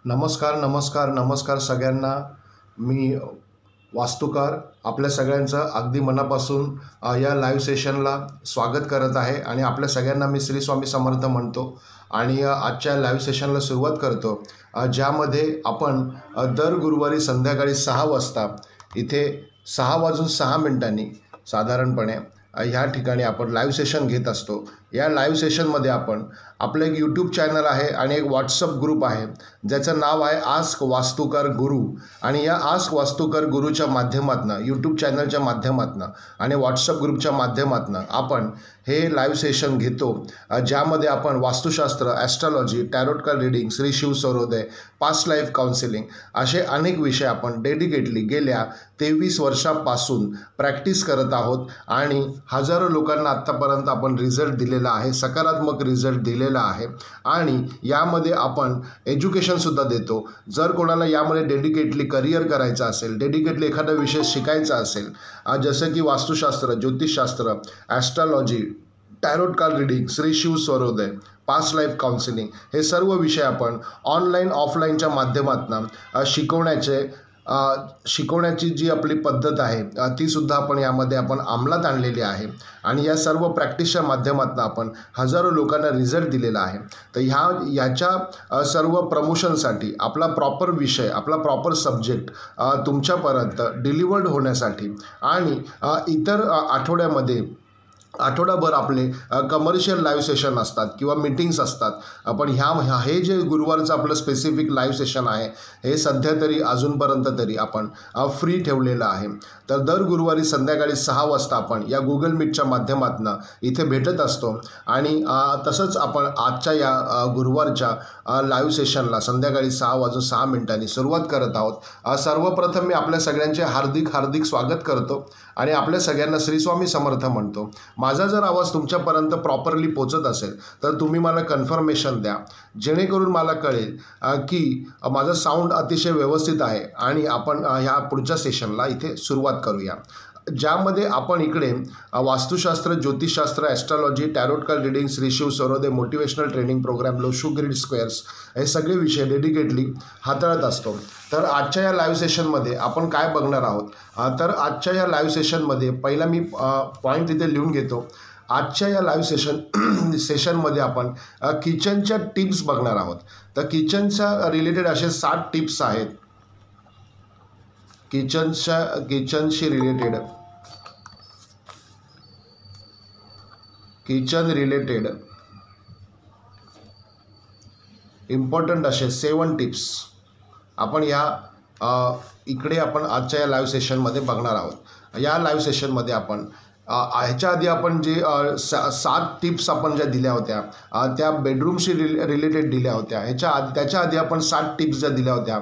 नमस्कार नमस्कार नमस्कार सगळ्यांना. मी वास्तुकार आपल्या सगळ्यांचं अगदी मनापासून या लाईव्ह सेशनला स्वागत करत आहे आणि आपल्या सगळ्यांना मी श्री स्वामी समर्थ म्हणतो आणि आजच्या लाईव्ह सेशनला सुरुवात करतो, ज्यामध्ये आपण दर गुरुवारी संध्याकाळी 6 वाजता इथे 6:06 साधारणपणे ह्या ठिकाणी आपण लाईव्ह सेशन घेत असतो. या लाईव्ह सेशनमध्ये आपण आपलं एक यूट्यूब चॅनल आहे आणि एक व्हॉट्सअप ग्रुप आहे ज्याचं नाव आहे आस्क वास्तुकार गुरु. आणि या आस्क वास्तुकार गुरुच्या माध्यमातून, यूट्यूब चॅनलच्या माध्यमातून आणि व्हॉट्सअप ग्रुपच्या माध्यमातून आपण हे लाईव्ह सेशन घेतो, ज्यामध्ये आपण Vastushastra, astrology, tarot card reading, Shri Shiv Sarvodaya, past life counselling असे अनेक विषय आपण डेडिकेटली गेल्या 23 वर्षापासून प्रॅक्टिस करत आहोत आणि हजारो लोकांना आत्तापर्यंत आपण रिझल्ट दिलेला आहे, सकारात्मक रिझल्ट दिलेला आहे. आणि यामध्ये आपण एज्युकेशनसुद्धा देतो. जर कोणाला यामध्ये डेडिकेटली करिअर करायचं असेल, डेडिकेटली एखादा विषय शिकायचा असेल, जसं की वास्तुशास्त्र, ज्योतिषशास्त्र, astrology, tarot card reading, Shri Shiv Sarvodaya, past life counselling, हे सर्व विषय आपण ऑनलाईन ऑफलाईनच्या माध्यमातून शिकवण्याची जी आपली पद्धत आहे ती सुद्धा आपण यामध्ये अंमलात आणलेली आहे. आणि या सर्व प्रॅक्टिसच्या माध्यमातून आपण हजारो लोकांना रिझल्ट दिलेला आहे. तर याच्या सर्व प्रमोशनसाठी आपला प्रॉपर विषय, आपला प्रॉपर सब्जेक्ट तुमच्यापर्यंत डिलिव्हर्ड होण्यासाठी आणि इतर आठवड्याभर आपले कमर्शियल लाईव्ह सेशन असतात किंवा मीटिंग्स असतात. पण हे जे गुरुवारचं आपलं स्पेसिफिक लाईव्ह सेशन आहे हे सध्या तरी अजूनपर्यंत तरी आपण फ्री ठेवलेलं आहे. तर दर गुरुवारी संध्याकाळी 6 वाजता आपण या गुगल मीटच्या माध्यमातून इथे भेटत असतो. आणि तसंच आपण आजच्या या गुरुवारच्या लाईव्ह सेशनला संध्याकाळी 6:06 सुरुवात करत आहोत. सर्वप्रथम मी आपल्या सगळ्यांचे हार्दिक स्वागत करतो आणि आपल्या सगळ्यांना श्री स्वामी समर्थ म्हणतो. माझा जर आवाज तुमच्यापर्यंत प्रॉपरली पोचत असेल तर तुम्ही मला कन्फर्मेशन द्या, जेणेकरून मला कळेल की माझा साऊंड अतिशय व्यवस्थित आहे आणि आपण ह्या पुढच्या सेशनला इथे सुरुवात करूया, ज्यामध्ये आपण इकडे वास्तुशास्त्र, ज्योतिषशास्त्र, astrology, tarot card reading, Shri Shiv Sarvoday, motivational training program, Lo Shu grid squares हे सगळे विषय डेडिकेटली हाताळत असतो. तर आजच्या या लाईव्ह सेशनमध्ये आपण काय बघणार आहोत, तर आजच्या या लाईव्ह सेशनमध्ये पहिला मी पॉईंट इथे लिहून घेतो. आजच्या या लाईव्ह सेशनमध्ये आपण किचनच्या टिप्स बघणार आहोत. तर किचनच्या रिलेटेड असे 7 टिप्स आहेत. किचनशी रिलेटेड इम्पॉर्टंट असे 7 टिप्स आपण इकडे आपण आजच्या या लाईव्ह सेशनमध्ये बघणार आहोत. या लाईव्ह सेशनमध्ये आपण ह्याच्या आधी आपण जे 7 टिप्स आपण ज्या दिल्या होत्या त्या बेडरूमशी रिलेटेड दिल्या होत्या. त्याच्या आधी आपण 7 टिप्स ज्या दिल्या होत्या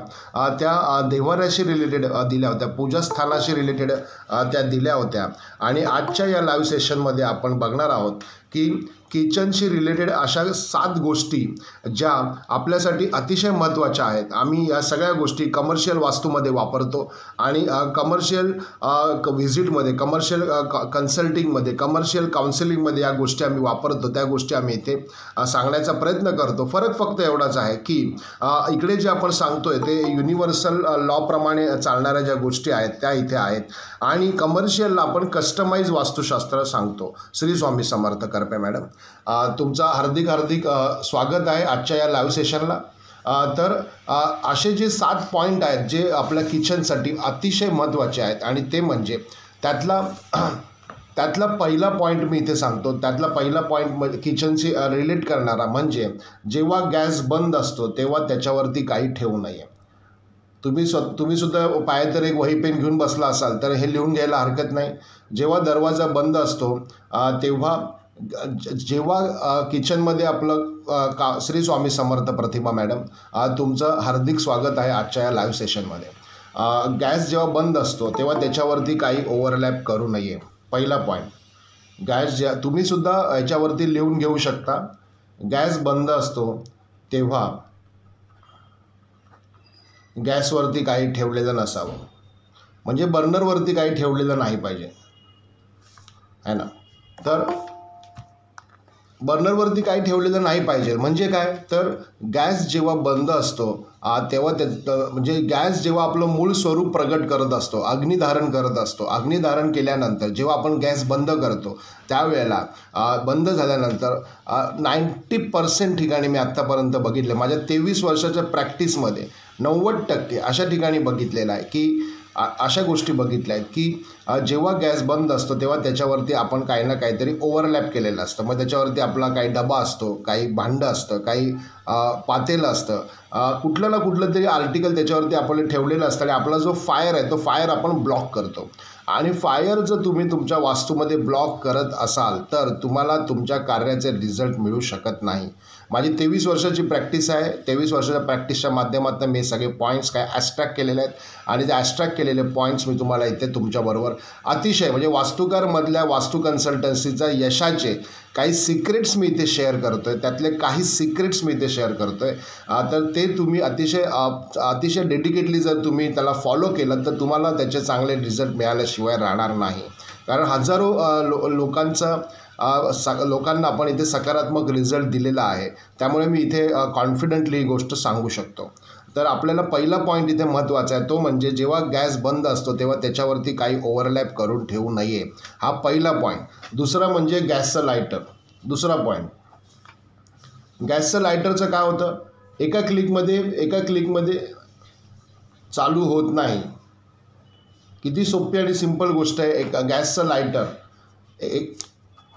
त्या देव्हाऱ्याशी रिलेटेड दिल्या होत्या, पूजास्थानाशी रिलेटेड त्या दिल्या होत्या. आणि आजच्या या लाईव्ह सेशनमध्ये आपण बघणार आहोत की किचनशी रिलेटेड अशा 7 गोष्टी ज्या आपल्यासाठी अतिशय महत्त्वाच्या आहेत. आम्ही या सगळ्या गोष्टी कमर्शियल वास्तूमध्ये वापरतो आणि कमर्शियल व्हिजिटमध्ये, कमर्शियल कन्सल्टिंगमध्ये, कमर्शियल काउन्सिलिंगमध्ये या गोष्टी आम्ही वापरतो. त्या गोष्टी आम्ही इथे सांगण्याचा प्रयत्न करतो. फरक फक्त एवढाच आहे की इकडे जे आपण सांगतोय ते युनिव्हर्सल लॉप्रमाणे चालणाऱ्या ज्या गोष्टी आहेत त्या इथे आहेत आणि कमर्शियलला आपण कस्टमाइज वास्तुशास्त्र सांगतो. श्री स्वामी समर्थ करपे मॅडम, तुमचा हार्दिक स्वागत आहे आजच्या या लाईव्ह सेशनला. तर असे जे 7 पॉईंट आहेत जे आपल्या किचनसाठी अतिशय महत्त्वाचे आहेत आणि ते म्हणजे त्यातला पहिला पॉईंट मी इथे सांगतो. त्यातला पहिला पॉईंट किचनशी रिलेट करणारा म्हणजे जेव्हा गॅस बंद असतो तेव्हा त्याच्यावरती काही ठेवू नये. तुम्ही सुद्धा पायात एक वही पेन घेऊन बसला असाल तर हे लिहून घ्यायला हरकत नाही. जेव्हा दरवाजा बंद असतो जेव्हा किचनमध्ये आपलं श्री स्वामी समर्थ प्रतिमा मॅडम, तुमचं हार्दिक स्वागत आहे आजच्या या लाईव्ह सेशनमध्ये. गॅस जेव्हा बंद असतो तेव्हा त्याच्यावरती काही ओव्हरलॅप करू नये. पहिला पॉईंट तुम्ही सुद्धा याच्यावरती लिहून घेऊ शकता. गॅस बंद असतो तेव्हा गॅसवरती काही ठेवलेलं नसावं, म्हणजे बर्नरवरती काही ठेवलेलं नाही पाहिजे, है ना. तर बर्नरवरती काही ठेवलेलं नाही पाहिजे. म्हणजे काय तर गॅस जेव्हा बंद असतो तेव्हा म्हणजे गॅस जेव्हा आपलं मूळ स्वरूप प्रगट करत असतो, अग्निधारण करत असतो, अग्निधारण केल्यानंतर जेव्हा आपण गॅस बंद करतो त्यावेळेला बंद झाल्यानंतर 90% ठिकाणी मी आत्तापर्यंत बघितले, माझ्या 23 वर्षाच्या प्रॅक्टिसमध्ये 90% अशा ठिकाणी बघितलेलं आहे की अशा गोष्टी बघितल्या आहेत की जेव्हा गॅस बंद असतो तेव्हा त्याच्यावरती आपण काही ना काहीतरी ओव्हरलॅप केलेलं असतं. मग त्याच्यावरती आपला काही डबा असतो, काही भांडं असतं, काही पातेलं असतं, कुठलं ना कुठलं तरी आर्टिकल त्याच्यावरती आपल्याला ठेवलेलं असतं आणि आपला जो फायर आहे तो फायर आपण ब्लॉक करतो. आणि फायर जर तुम्ही तुमच्या वास्तूमध्ये ब्लॉक करत असाल तर तुम्हाला तुमच्या कार्याचे रिझल्ट मिळू शकत नाही. माझी 23 वर्षाची प्रॅक्टिस आहे. 23 वर्षाच्या प्रॅक्टिसच्या माध्यमातून मी सगळे पॉईंट्स काय ॲस्ट्रॅक्ट केलेले आहेत आणि ते ॲस्ट्रॅक्ट केलेले पॉईंट्स मी तुम्हाला इथे तुमच्याबरोबर अतिशय म्हणजे वास्तुकारमधल्या वास्तू कन्सल्टन्सीचा यशाचे काही सिक्रेट्स मी इथे शेअर करतो आहे. त्यातले काही सिक्रेट्स मी इथे शेअर करतो आहे. तर ते तुम्ही अतिशय डेडिकेटली जर तुम्ही त्याला फॉलो केलं तर तुम्हाला त्याचे चांगले रिझल्ट मिळाल्याशिवाय राहणार नाही. कारण हजारो लोकांना आपण इथे सकारात्मक रिझल्ट दिलेला आहे. त्यामुळे मी इथे कॉन्फिडंटली ही गोष्ट सांगू शकतो. तर आपल्याला पहिला पॉईंट इथे महत्त्वाचा आहे, तो म्हणजे जेव्हा गॅस बंद असतो तेव्हा त्याच्यावरती काही ओव्हरलॅप करून ठेवू नये. हा पहिला पॉईंट. दुसरा म्हणजे गॅसचं लायटर. दुसरा पॉईंट, गॅसचं लायटरचं काय होतं, एका क्लिकमध्ये चालू होत नाही. किती सोपी आणि सिंपल गोष्ट आहे. एक गॅसचं लायटर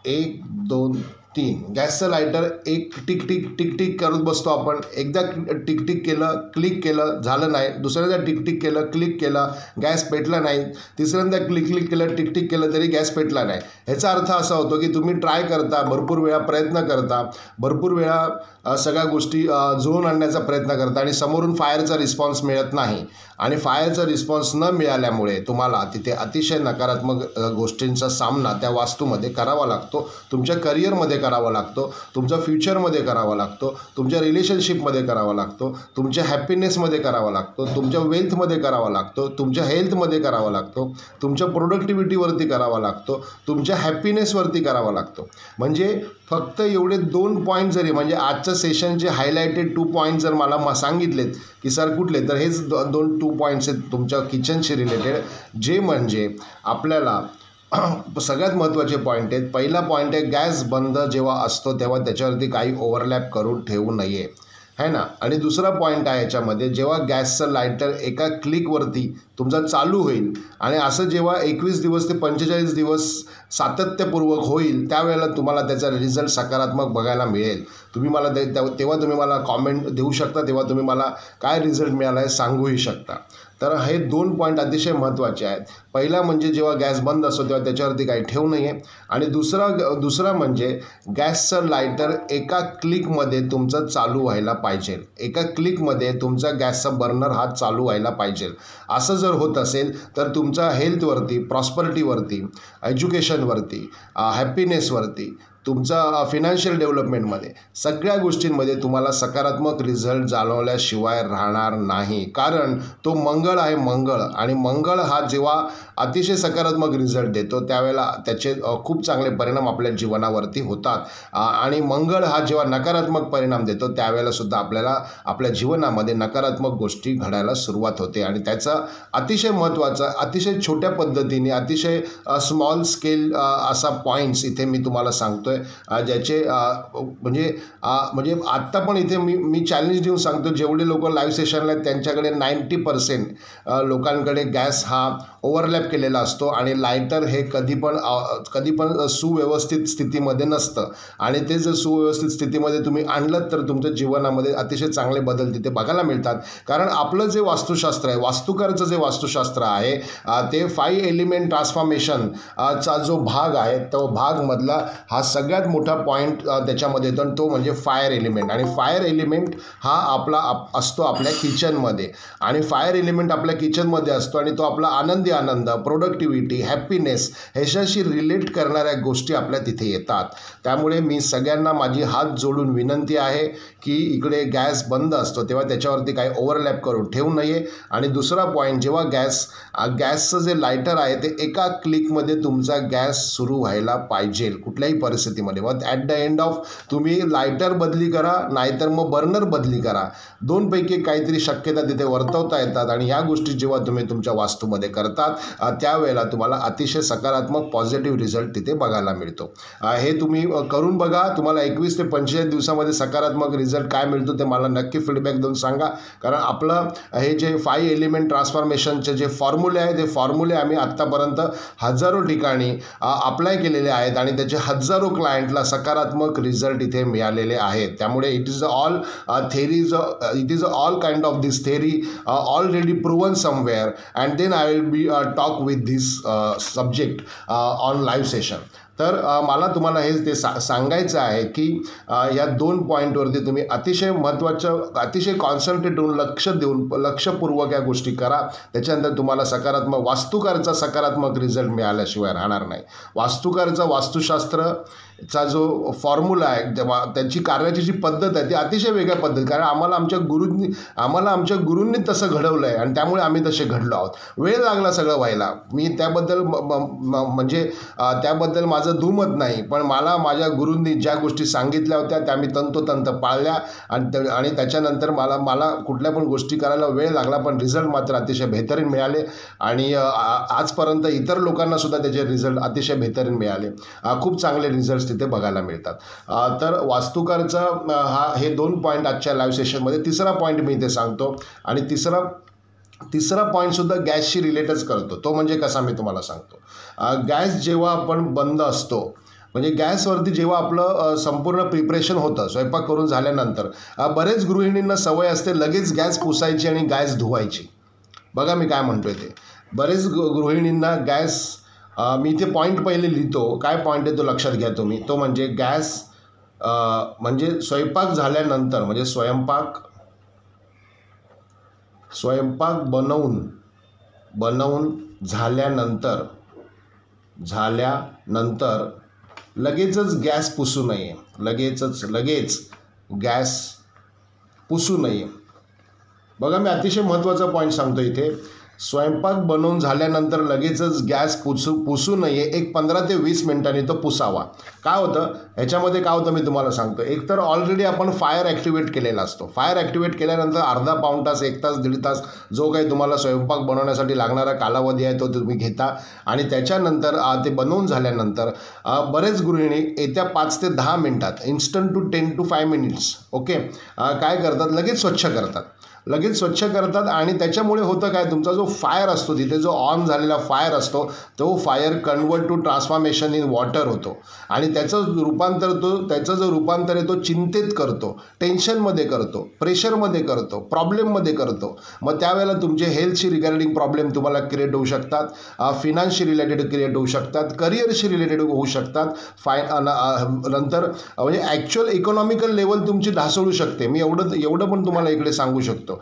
1 2 3 गॅसचं लायटर एक टिक टिक टिक टिक करत बसतो आपण. एकदा टिक टिक केलं, क्लिक केलं, झालं नाही. दुसऱ्यांदा टिक टिक केलं, क्लिक केलं, गॅस पेटला नाही. तिसऱ्यांदा क्लिक केलं, टिक टिक केलं तरी गॅस पेटला नाही. ह्याचा अर्थ असा होतो की तुम्ही ट्राय करता, भरपूर वेळा प्रयत्न करता, भरपूर वेळा सगळ्या गोष्टी जुळवून आणण्याचा प्रयत्न करता आणि समोरून फायरचा रिस्पॉन्स मिळत नाही. आणि फायरचा रिस्पॉन्स न मिळाल्यामुळे तुम्हाला तिथे अतिशय नकारात्मक गोष्टींचा सामना त्या वास्तूमध्ये करावा लागतो. तुमच्या करिअरमध्ये करावा लागतो, तुमच्या फ्युचरमध्ये करावा लागतो, तुमच्या रिलेशनशिपमध्ये करावा लागतो, तुमच्या हॅपीनेसमध्ये करावा लागतो, तुमच्या वेल्थमध्ये करावा लागतो, तुमच्या हेल्थमध्ये करावा लागतो, तुमच्या प्रोडक्टिव्हिटीवरती करावा लागतो, तुमच्या हॅपीनेसवरती करावा लागतो. म्हणजे फक्त एवढे 2 पॉईंट जरी म्हणजे आजच्या सेशनचे हायलाइटेड 2 पॉईंट जर मला सांगितलेत की सर कुठले, तर हेच 2 पॉईंट्स आहेत तुमच्या किचनशी रिलेटेड, जे म्हणजे आपल्याला सगळ्यात महत्त्वाचे पॉईंट आहेत. पहिला पॉईंट आहे, गॅस बंद जेव्हा असतो तेव्हा त्याच्यावरती काही ओव्हरलॅप करून ठेवू नये, है ना. आणि दुसरा पॉईंट आहे याच्यामध्ये, जेव्हा गॅसचं लायटर एका क्लिकवरती तुमचा चालू होईल आणि असं जेव्हा 21 दिवस ते 45 दिवस सातत्यपूर्वक होईल त्यावेळेला तुम्हाला त्याचा रिझल्ट सकारात्मक बघायला मिळेल. तुम्ही मला तेव्हा तुम्ही मला कॉमेंट देऊ शकता, तेव्हा तुम्ही मला काय रिझल्ट मिळाला आहे सांगूही शकता. तर हे 2 पॉईंट अतिशय महत्त्वाचे आहेत. पहिला म्हणजे जेव्हा गॅस बंद असतो तेव्हा त्याच्यावरती काही ठेवू नये. आणि दुसरा म्हणजे गॅसचं लायटर एका क्लिकमध्ये तुमचं चालू व्हायला पाहिजे. एका क्लिकमध्ये तुमचा गॅसचा बर्नर हा चालू व्हायला पाहिजे. असं जर होत असेल तर तुमच्या हेल्थवरती, प्रॉस्परिटीवरती, एज्युकेशनवरती, हॅपीनेसवरती, तुमचा फिनान्शियल डेव्हलपमेंटमध्ये सगळ्या गोष्टींमध्ये तुम्हाला सकारात्मक रिझल्ट जाणवल्याशिवाय राहणार नाही. कारण तो मंगळ आहे, मंगळ. आणि मंगळ हा जेव्हा अतिशय सकारात्मक रिझल्ट देतो त्यावेळेला त्याचे खूप चांगले परिणाम आपल्या जीवनावरती होतात. आणि मंगळ हा जेव्हा नकारात्मक परिणाम देतो त्यावेळेला सुद्धा आपल्याला आपल्या जीवनामध्ये नकारात्मक गोष्टी घडायला सुरुवात होते. आणि त्याचा अतिशय महत्त्वाचा, अतिशय छोट्या पद्धतीने, अतिशय स्मॉल स्केल असा पॉईंट्स इथे मी तुम्हाला सांगतो आहे, ज्याचे म्हणजे आत्ता पण इथे मी चॅलेंज देऊन सांगतो, जेवढे लोक लाईव्ह सेशनला आहेत त्यांच्याकडे 90% लोकांकडे गॅस हा ओव्हरलॅप केलेला असतो आणि लायटर हे कधी पण सुव्यवस्थित स्थितीमध्ये नसतं. आणि ते जर सुव्यवस्थित स्थितीमध्ये तुम्ही आणलं तर तुमच्या जीवनामध्ये अतिशय चांगले बदल तिथे बघायला मिळतात. कारण आपलं जे वास्तुशास्त्र आहे, वास्तुकारचं जे वास्तुशास्त्र आहे, ते 5 एलिमेंट ट्रान्सफॉर्मेशन चा जो भाग आहे तो भागमधला हा सगळ्यात मोठा पॉईंट त्याच्यामध्ये येतो, तो म्हणजे फायर एलिमेंट. आणि फायर एलिमेंट हा आपला असतो आपल्या किचनमध्ये. आणि फायर एलिमेंट आपल्या किचनमध्ये असतो आणि तो आपला आनंदी विश्रांती, आनंद, प्रोडक्टिव्हिटी, हॅपीनेस ह्याच्याशी रिलेट करणाऱ्या गोष्टी आपल्या तिथे येतात. त्यामुळे मी सगळ्यांना माझी हात जोडून विनंती आहे की इकडे गॅस बंद असतो तेव्हा त्याच्यावरती काही ओव्हरलॅप करून ठेवू नये. आणि दुसरा पॉईंट, जेव्हा गॅसचं जे लायटर आहे ते एका क्लिकमध्ये तुमचा गॅस सुरू व्हायला पाहिजे कुठल्याही परिस्थितीमध्ये. मग ॲट द एंड ऑफ तुम्ही लायटर बदली करा नाहीतर मग बर्नर बदली करा, दोनपैकी काहीतरी शक्यता तिथे वर्तवता येतात. आणि ह्या गोष्टी जेव्हा तुम्ही तुमच्या वास्तूमध्ये करतात त्यावेळेला तुम्हाला अतिशय सकारात्मक पॉझिटिव्ह रिझल्ट तिथे बघायला मिळतो. हे तुम्ही करून बघा. तुम्हाला 21 ते 45 दिवसामध्ये सकारात्मक रिझल्ट काय मिळतो ते मला नक्की फीडबॅक देऊन सांगा. कारण आपलं हे जे 5 एलिमेंट ट्रान्सफॉर्मेशनचे जे फॉर्म्युले आहे ते फॉर्म्युले आम्ही आत्तापर्यंत हजारो ठिकाणी अप्लाय केलेले आहेत आणि त्याचे हजारो क्लायंटला सकारात्मक रिझल्ट इथे मिळालेले आहेत. त्यामुळे it is all kind of this theory already proven somewhere and then I will be talk with this subject on live session. तर मला तुम्हाला हे ते सांगायचं आहे की या 2 पॉईंटवरती तुम्ही अतिशय महत्त्वाचं, अतिशय कॉन्सन्ट्रेट होऊन लक्ष देऊन लक्षपूर्वक या गोष्टी करा. त्याच्यानंतर तुम्हाला सकारात्मक वास्तुकारचा सकारात्मक रिझल्ट मिळाल्याशिवाय राहणार नाही. वास्तुकारचा वास्तुशास्त्रचा जो फॉर्म्युला आहे तेव्हा त्याची कार्याची जी पद्धत आहे ती अतिशय वेगळ्या पद्धत, कारण आम्हाला आमच्या गुरूंनी तसं घडवलं आहे आणि त्यामुळे आम्ही तसे घडलो आहोत. वेळ लागला सगळं व्हायला. मी त्याबद्दल त्याबद्दल माझं दुमत नाही, पण मला माझ्या गुरूंनी ज्या गोष्टी सांगितल्या होत्या त्या मी तंतोतंत पाळल्या आणि त्याच्यानंतर मला कुठल्या पण गोष्टी करायला वेळ लागला पण रिझल्ट मात्र अतिशय बेहतरीन मिळाले. आणि आजपर्यंत इतर लोकांना सुद्धा त्याचे रिझल्ट अतिशय बेहतरीन मिळाले. खूप चांगले रिझल्ट्स तिथे बघायला मिळतात. तर वास्तुकारचा हे 2 पॉईंट आजच्या लाईव्ह सेशनमध्ये. तिसरा पॉईंट मी इथे सांगतो आणि तिसरा पॉईंटसुद्धा गॅसशी रिलेटच करतो. तो म्हणजे कसा मी तुम्हाला सांगतो. गॅस जेव्हा आपण बंद असतो म्हणजे गॅसवरती जेव्हा आपलं संपूर्ण प्रिपरेशन होतं स्वयंपाक करून झाल्यानंतर बरेच गृहिणींना सवय असते लगेच गॅस पुसायची आणि गॅस धुवायची. बघा मी काय म्हणतोय ते. बरेच गृहिणींना गॅस मी इथे पॉईंट पहिले लिहितो. काय पॉईंट आहे तो लक्षात घ्या तुम्ही. तो म्हणजे गॅस म्हणजे स्वयंपाक झाल्यानंतर म्हणजे स्वयंपाक बनवून झाल्यानंतर लगेच गॅस पुसू नये. लगेच गॅस पुसू नये. बघा मी अतिशय महत्त्वाचा पॉईंट सांगतो इथे. स्वयंपाक बनवून झाल्यानंतर लगेचच गॅस पुसू नये. एक 15 ते 20 मिनिटांनी तो पुसावा. काय होतं ह्याच्यामध्ये, काय होतं मी तुम्हाला सांगतो. एकतर ऑलरेडी आपण फायर ॲक्टिवेट केलेला असतो. फायर ॲक्टिवेट केल्यानंतर अर्धा पाऊण तास, 1 तास, 1.5 तास जो काही तुम्हाला स्वयंपाक बनवण्यासाठी लागणारा कालावधी आहे तो तुम्ही घेता. आणि त्याच्यानंतर ते बनवून झाल्यानंतर बरेच गृहिणी येत्या 5 ते 10 मिनिटात instant to 10 to 5 minutes okay काय करतात, लगेच स्वच्छ करतात. आणि त्याच्यामुळे होतं काय, तुमचा जो फायर असतो तिथे जो ऑन झालेला फायर असतो तो fire convert to transformation in water होतो. आणि त्याचं जो रूपांतर आहे तो चिंतेत करतो, टेन्शनमध्ये करतो, प्रेशरमध्ये करतो, प्रॉब्लेममध्ये करतो. मग त्यावेळेला तुमचे हेल्थशी रिगार्डिंग प्रॉब्लेम तुम्हाला क्रिएट होऊ शकतात, फिनान्सशी रिलेटेड क्रिएट होऊ शकतात, करिअरशी रिलेटेड होऊ शकतात. नंतर म्हणजे ॲक्च्युअल इकॉनॉमिकल लेवल तुमची ढासळू शकते. मी एवढं पण तुम्हाला इकडे सांगू शकतो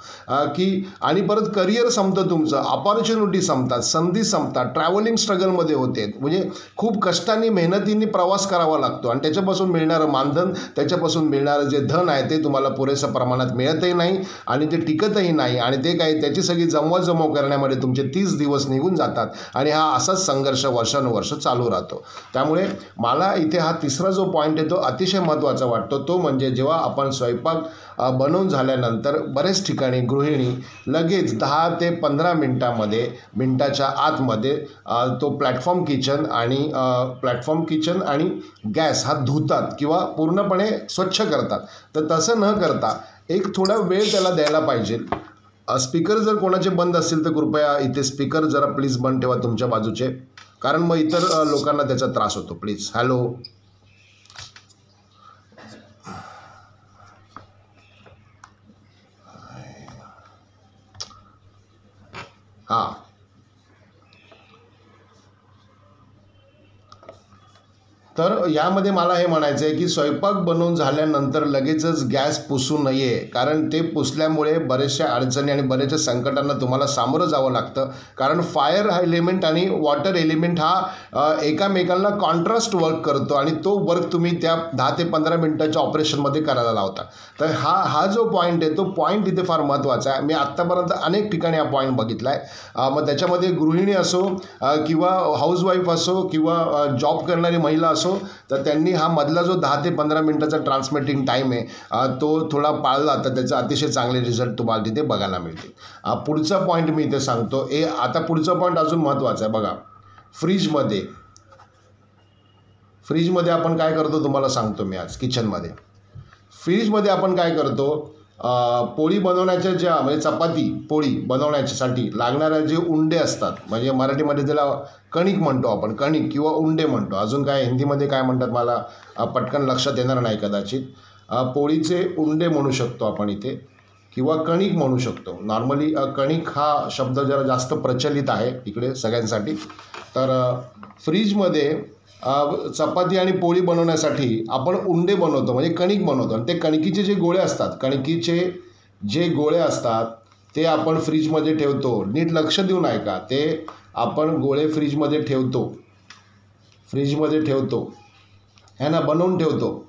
की आणि परत करिअर संपतं तुमचं, अपॉर्च्युनिटी संपतात, संधी संपतात, ट्रॅव्हलिंग स्ट्रगलमध्ये होते. म्हणजे खूप कष्टाने मेहनतीने प्रवास करावा लागतो आणि त्याच्यापासून मिळणारं मानधन, त्याच्यापासून मिळणारं जे धन आहे ते तुम्हाला पुरेशा प्रमाणात मिळतही नाही आणि ते टिकतही नाही. आणि ते काय त्याची सगळी जमवाजमव करण्यामध्ये तुमचे 30 दिवस निघून जातात आणि हा असाच संघर्ष वर्षानुवर्ष चालू राहतो. त्यामुळे मला इथे हा तिसरा जो पॉईंट आहे तो अतिशय महत्त्वाचा वाटतो. तो म्हणजे जेव्हा आपण स्वयंपाक बनवून झाल्यानंतर बरेच ठिकाणी गृहिणी लगेच 10 ते 15 मिनिटाच्या आतमध्ये तो प्लॅटफॉर्म किचन आणि गॅस हा धुतात किंवा पूर्णपणे स्वच्छ करतात. तर तसं न करता एक थोडा वेळ त्याला द्यायला पाहिजे. स्पीकर जर कोणाचे बंद असतील तर कृपया इथे स्पीकर जरा प्लीज बंद ठेवा तुमच्या बाजूचे, कारण मग इतर लोकांना त्याचा त्रास होतो. प्लीज. हॅलो. हां तर यामध्ये मला हे म्हणायचं आहे की स्वयंपाक बनवून झाल्यानंतर लगेचच गॅस पुसू नये, कारण ते पुसल्यामुळे बऱ्याचशा अडचणी आणि बऱ्याचशा संकटांना तुम्हाला सामोरं जावं लागतं. कारण फायर एलिमेंट आणि वॉटर एलिमेंट हा एकामेकांना कॉन्ट्रास्ट वर्क करतो आणि तो वर्क तुम्ही त्या 10 ते 15 मिनिटाच्या ऑपरेशनमध्ये करायला लावता. तर हा जो पॉईंट आहे तो पॉईंट इथे फार महत्त्वाचा आहे. मी आत्तापर्यंत अनेक ठिकाणी हा पॉईंट बघितला आहे. मग त्याच्यामध्ये गृहिणी असो किंवा हाऊसवाईफ असो किंवा जॉब करणारी महिला असो, तर त्यांनी हा मधला जो 10 ते 15 मिनिटाचा ट्रान्समिटिंग टाईम आहे तो थोडा पाळला तर त्याचे अतिशय चांगले रिझल्ट तुम्हाला तिथे बघायला मिळतील. पुढचा पॉईंट मी इथे सांगतो. आता पुढचा पॉईंट अजून महत्त्वाचा आहे. बघा, फ्रीजमध्ये आपण काय करतो तुम्हाला सांगतो मी आज. किचनमध्ये फ्रीजमध्ये आपण काय करतो, पोळी बनवण्याच्या ज्या म्हणजे चपाती पोळी बनवण्यासाठी लागणाऱ्या जे उंडे असतात, म्हणजे मराठीमध्ये त्याला कणिक म्हणतो आपण, कणिक किंवा उंडे म्हणतो. अजून काय हिंदीमध्ये काय म्हणतात मला पटकन लक्षात येणार नाही कदाचित. पोळीचे उंडे म्हणू शकतो आपण इथे किंवा कणिक म्हणू शकतो. नॉर्मली कणिक हा शब्द जरा जास्त प्रचलित आहे इकडे सगळ्यांसाठी. तर फ्रीजमध्ये चपाती आणि पोळी बनवण्यासाठी आपण उंडे बनवतो, म्हणजे कणिक बनवतो. आणि ते कणकीचे जे गोळे असतात, कणकीचे जे गोळे असतात ते आपण फ्रीजमध्ये ठेवतो. नीट लक्ष देऊन ऐका. ते आपण गोळे फ्रीजमध्ये ठेवतो है ना, बनवून ठेवतो,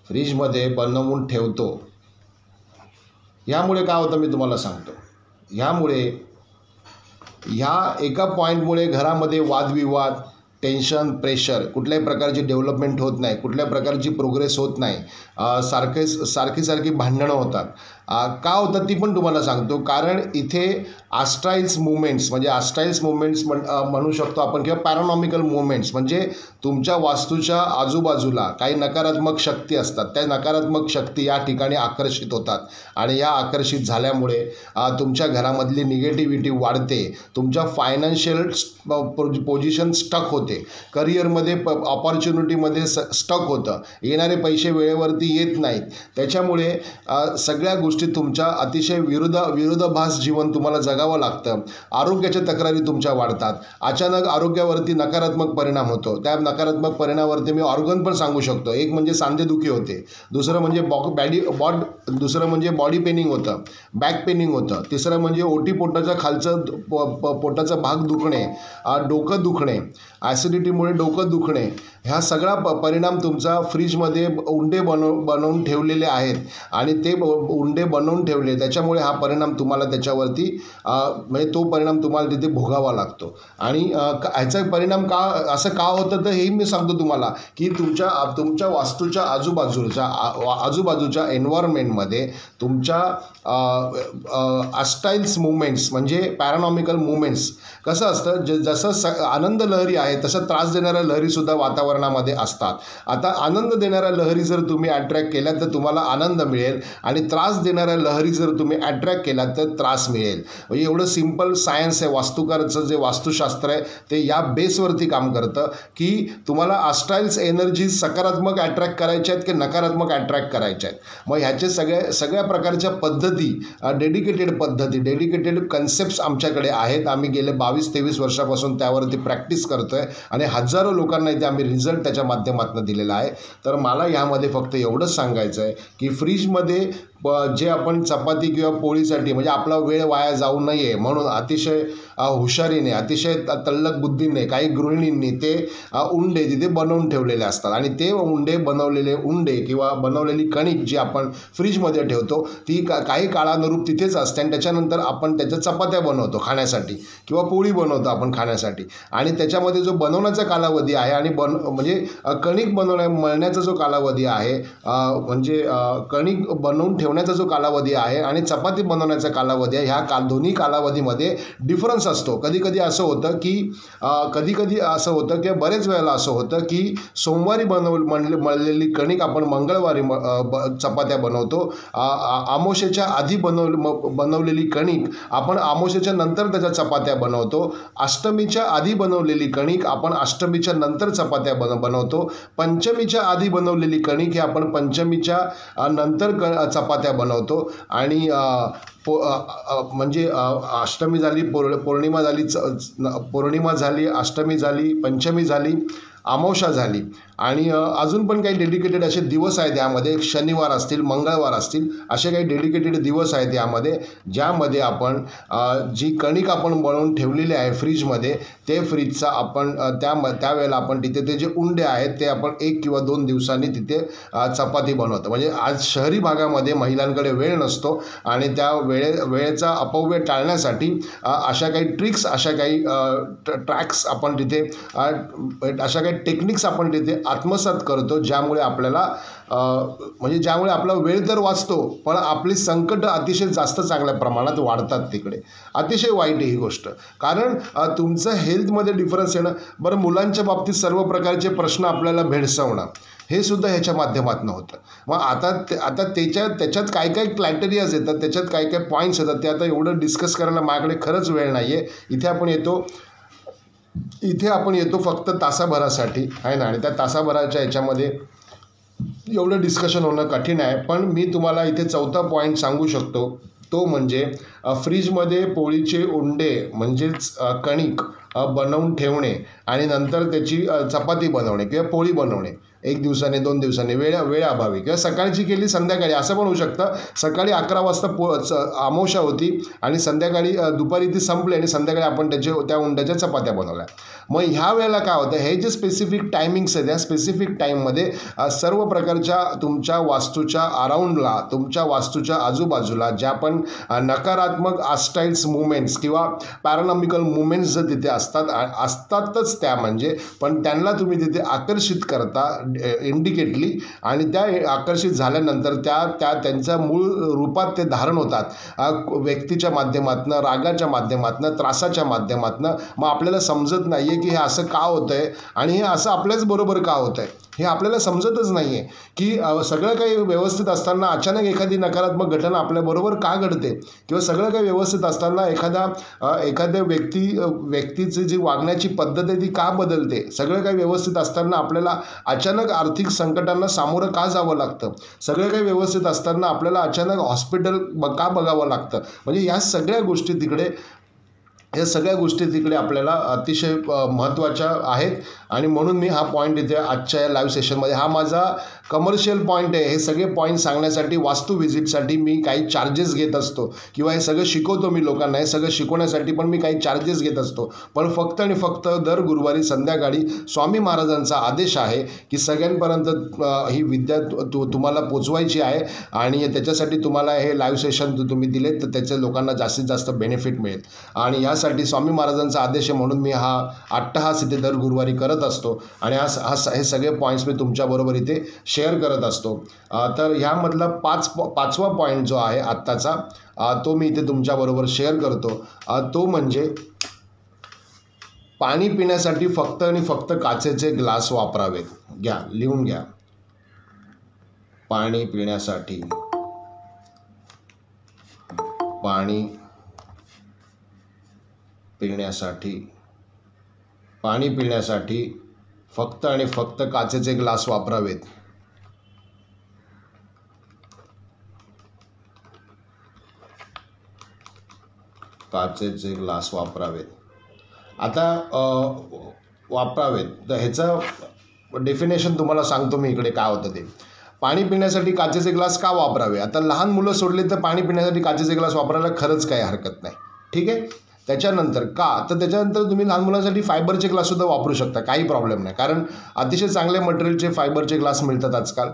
फ्रीजमध्ये बनवून ठेवतो. यामुळे काय होतं मी तुम्हाला सांगतो. ह्यामुळे ह्या एका पॉईंटमुळे घरामध्ये वादविवाद, टेन्शन, प्रेशर, कुठल्याही प्रकारची डेव्हलपमेंट होत नाही, कुठल्याही प्रकारची प्रोग्रेस होत नाही. सारखी भांडणं होतात. का होतात ती पण तुम्हाला सांगतो. कारण इथे आस्ट्राइल्स मुवमेंट्स म्हणू शकतो आपण, किंवा पॅरानॉमिकल मुवमेंट्स, म्हणजे तुमच्या वास्तूच्या आजूबाजूला काही नकारात्मक शक्ती असतात. त्या नकारात्मक शक्ती या ठिकाणी आकर्षित होतात आणि या आकर्षित झाल्यामुळे तुमच्या घरामधली निगेटिव्हिटी वाढते. तुमच्या फायनान्शियल पोझिशन स्टक होते. करिअरमध्ये ऑपॉर्च्युनिटीमध्ये स्टक होतं. येणारे पैसे वेळेवरती येत नाहीत. त्याच्यामुळे सगळ्या गोष्टी तुमच्या अतिशय विरोधाभास जीवन तुम्हाला जगावं लागतं. आरोग्याच्या तक्रारी तुमच्या वाढतात. अचानक आरोग्यावरती नकारात्मक परिणाम होतो. त्या नकारात्मक परिणामावरती मी ऑर्गन पण सांगू शकतो. एक म्हणजे सांधेदुखी होते, दुसरं म्हणजे बॉडी पेनिंग होतं, बॅक पेनिंग होतं, तिसरं म्हणजे ओटीपोटाच्या खालचं पोटाचा भाग दुखणे, डोकं दुखणे, ॲसिडिटीमुळे डोकं दुखणे. ह्या सगळा परिणाम तुमचा फ्रीजमध्ये उंडे बनवून ठेवलेले आहेत आणि ते उंडे बनवून ठेवले, त्याच्यामुळे हा परिणाम तुम्हाला त्याच्यावरती म्हणजे तो परिणाम तुम्हाला तिथे भोगावा लागतो. आणि ह्याचा परिणाम असं का होतं तर हेही मी सांगतो तुम्हाला, की तुमच्या वास्तूच्या आजूबाजूच्या एन्व्हायरमेंटमध्ये तुमच्या आस्टाइल्स मुवमेंट्स म्हणजे पॅरानॉमिकल मुवमेंट्स कसं असतं, जसं आनंद लहरी आहे तसं त्रास देणाऱ्या लहरीसुद्धा वातावरणामध्ये असतात. आता आनंद देणाऱ्या लहरी जर तुम्ही अट्रॅक्ट केल्या तर तुम्हाला आनंद मिळेल आणि त्रास देणाऱ्या लहरी जर तुम्ही अट्रॅक्ट केला तर त्रास मिळेल. म्हणजे एवढं सिम्पल सायन्स आहे. वास्तुकारचं जे वास्तुशास्त्र आहे ते या बेसवरती काम करतं की तुम्हाला आस्ट्राइल्स एनर्जीज सकारात्मक अट्रॅक्ट करायच्या आहेत की नकारात्मक अट्रॅक्ट करायच्या आहेत. मग ह्याचे सगळ्या प्रकारच्या पद्धती, डेडिकेटेड कन्सेप्ट्स आमच्याकडे आहेत. आम्ही गेले 22-23 वर्षापासून त्यावरती प्रॅक्टिस करतोय आणि हजारो लोकांना इथे आम्ही रिझल्ट त्याच्या माध्यमातून दिलेला आहे. तर मला यामध्ये फक्त एवढंच सांगायचं आहे की फ्रीजमध्ये जे आपण चपाती किंवा पोळीसाठी म्हणजे आपला वेळ वाया जाऊ नये म्हणून अतिशय हुशारीने, अतिशय तल्लक बुद्धीने काही गृहिणींनी ते उंडे तिथे बनवून ठेवलेले असतात आणि ते बनवलेले उंडे किंवा बनवलेली कणिक जी आपण फ्रीजमध्ये ठेवतो ती काही काळानुरूप तिथेच असते आणि त्याच्यानंतर आपण त्याच्या चपात्या बनवतो खाण्यासाठी किंवा पोळी बनवतो आपण खाण्यासाठी. आणि त्याच्यामध्ये जो बनवण्याचा कालावधी आहे आणि म्हणजे कणिक मळण्याचा जो कालावधी आहे, म्हणजे कणिक बनवून ठेवण्याचा जो कालावधी आहे आणि चपाती बनवण्याचा कालावधी आहे, ह्या दोन्ही कालावधीमध्ये डिफरन्स असतो. कधी असं होतं की बरेच वेळेला असं होतं की सोमवारी मळलेली कणिक आपण मंगळवारी चपात्या बनवतो. अमावस्येच्या आधी बनवलेली कणिक आपण अमावस्येच्या नंतर त्याच्या चपात्या बनवतो. अष्टमीच्या आधी बनवलेली कणिक आपण अष्टमीच्या नंतर चपात्या बनवतो. पंचमीच्या आधी बनवलेली कणिक ही आपण पंचमीच्या नंतर चपात्या बनवतो. आणि म्हणजे अष्टमी झाली, पौर्णिमा झाली, अष्टमी झाली, पंचमी झाली अमावस्या झाली आणि अजून पण काही डेडिकेटेड असे दिवस आहेत यामध्ये, शनिवार असतील, मंगळवार असतील, असे काही डेडिकेटेड दिवस आहेत यामध्ये, ज्यामध्ये आपण जी कणिक आपण बनवून ठेवलेली आहे फ्रीजमध्ये, ते फ्रीजचा आपण त्यावेळेला आपण तिथे ते जे उंडे आहेत ते आपण 1 किंवा 2 दिवसांनी तिथे चपाती बनवतो. म्हणजे आज शहरी भागामध्ये महिलांकडे वेळ नसतो आणि त्या वेळेचा अपव्यय टाळण्यासाठी अशा काही ट्रिक्स, अशा काही ट्रॅक्स आपण तिथे, अशा काही टेक्निक्स आपण तिथे आत्मसात करतो, ज्यामुळे आपल्याला ज्यामुळे आपला वेळ तर वाचतो, पण आपली संकट अतिशय जास्त चांगल्या प्रमाणात वाढतात तिकडे. अतिशय वाईट आहे ही गोष्ट, कारण तुमचं हेल्थमध्ये डिफरन्स येणं. बरं, मुलांच्या बाबतीत सर्व प्रकारचे प्रश्न आपल्याला भेडसावणं, हे सुद्धा ह्याच्या माध्यमातून होतं. मग आता त्याच्यात काय काय क्रायटेरियाज येतात, त्याच्यात काय काय पॉईंट्स येतात, ते आता एवढं डिस्कस करायला माझ्याकडे खरंच वेळ नाही आहे. इथे आपण येतो फक्त तासाभरासाठी आहे ना, आणि त्या तासाभराच्या ह्याच्यामध्ये एवढं डिस्कशन होणं कठीण आहे. पण मी तुम्हाला इथे 4था पॉईंट सांगू शकतो, तो म्हणजे फ्रीजमध्ये पोळीचे उंडे म्हणजेच कणिक बनवून ठेवणे आणि नंतर त्याची चपाती बनवणे किंवा पोळी बनवणे 1 दिवसाने 2 दिवसाने, वेळाभावी, किंवा सकाळची केली संध्याकाळी, असं पण होऊ शकतं. सकाळी 11 वाजता अमावस्या होती आणि संध्याकाळी दुपारी ती संपली आणि संध्याकाळी आपण त्या उंड्याच्या चपात्या बनवल्या. मग ह्या वेळेला काय होतं, हे जे स्पेसिफिक टायमिंग्स आहेत, या स्पेसिफिक टाईममध्ये सर्व प्रकारच्या तुमच्या वास्तूच्या अराउंडला, तुमच्या वास्तूच्या आजूबाजूला ज्या पण नकारात्मक आस्टाईल्स मुवमेंट्स किंवा पॅरानॉमिकल मुवमेंट्स जर तिथे असतातच त्या, म्हणजे पण त्यांना तुम्ही तिथे आकर्षित करता इंडिकेटली, आणि त्या आकर्षित झाल्यानंतर त्यांच्या मूळ रूपात ते धारण होतात व्यक्तीच्या माध्यमातून, रागाच्या माध्यमातून, त्रासाच्या माध्यमातून. मग आपल्याला समजत नाही आहे की हे असं का होतं आहे आणि हे असं आपल्याच बरोबर का होतं आहे, हे आपल्याला समजतच नाही आहे की सगळं काही व्यवस्थित असताना अचानक एखादी नकारात्मक घटना आपल्याबरोबर का घडते, किंवा सगळं काही व्यवस्थित असताना एखाद्या व्यक्तीची जी वागण्याची पद्धत आहे ती का बदलते, सगळं काही व्यवस्थित असताना आपल्याला अचानक आर्थिक संकटांना सामोरं का जावं लागतं, सगळं काही व्यवस्थित असताना आपल्याला अचानक हॉस्पिटल का बघावं लागतं. म्हणजे या सगळ्या गोष्टी तिकडे आपल्याला अतिशय महत्त्वाच्या आहेत. आणि म्हणून मी हा पॉईंट इथे आजच्या या लाईव्ह सेशनमध्ये, हा माझा कमर्शियल पॉईंट आहे. हे सगळे पॉईंट सांगण्यासाठी, वास्तू व्हिजिटसाठी मी काही चार्जेस घेत असतो, किंवा हे सगळं शिकवतो मी लोकांना. हे सगळं शिकवण्यासाठी पण मी काही चार्जेस घेत असतो. पण फक्त आणि फक्त दर गुरुवारी संध्याकाळी स्वामी महाराजांचा आदेश आहे की सगळ्यांपर्यंत ही विद्या तुम्हाला पोचवायची आहे, आणि त्याच्यासाठी तुम्हाला हे लाईव्ह सेशन तुम्ही दिले तर त्याचे लोकांना जास्तीत जास्त बेनिफिट मिळेल. आणि यासाठी स्वामी महाराजांचा आदेश आहे म्हणून मी हा अट्टहास इथे दर गुरुवारी करत असतो, आणि हे सगळे पॉईंट्स मी तुमच्याबरोबर इथे शेअर करत असतो. तर ह्यामधला 5वा पॉईंट जो आहे आत्ताचा, तो मी इथे तुमच्याबरोबर शेअर करतो. तो म्हणजे पाणी पिण्यासाठी फक्त आणि फक्त काचेचे ग्लास वापरावेत. लिहून घ्या. पाणी पिण्यासाठी फक्त आणि फक्त काचेचे ग्लास वापरावेत. काचेचे ग्लास वापरावेत. आता वापरावेत तर ह्याचं डेफिनेशन तुम्हाला सांगतो मी इकडे काय होतं ते. पाणी पिण्यासाठी काचेचे ग्लास का वापरावे. आता लहान मुलं सोडले तर पाणी पिण्यासाठी काचेचे ग्लास वापरायला खरंच काही हरकत नाही, ठीक आहे. त्याच्यानंतर त्याच्यानंतर तुम्ही लहान मुलांसाठी फायबरचे ग्लाससुद्धा वापरू शकता, काही प्रॉब्लेम नाही, कारण अतिशय चांगल्या मटेरियलचे फायबरचे ग्लास मिळतात आजकाल.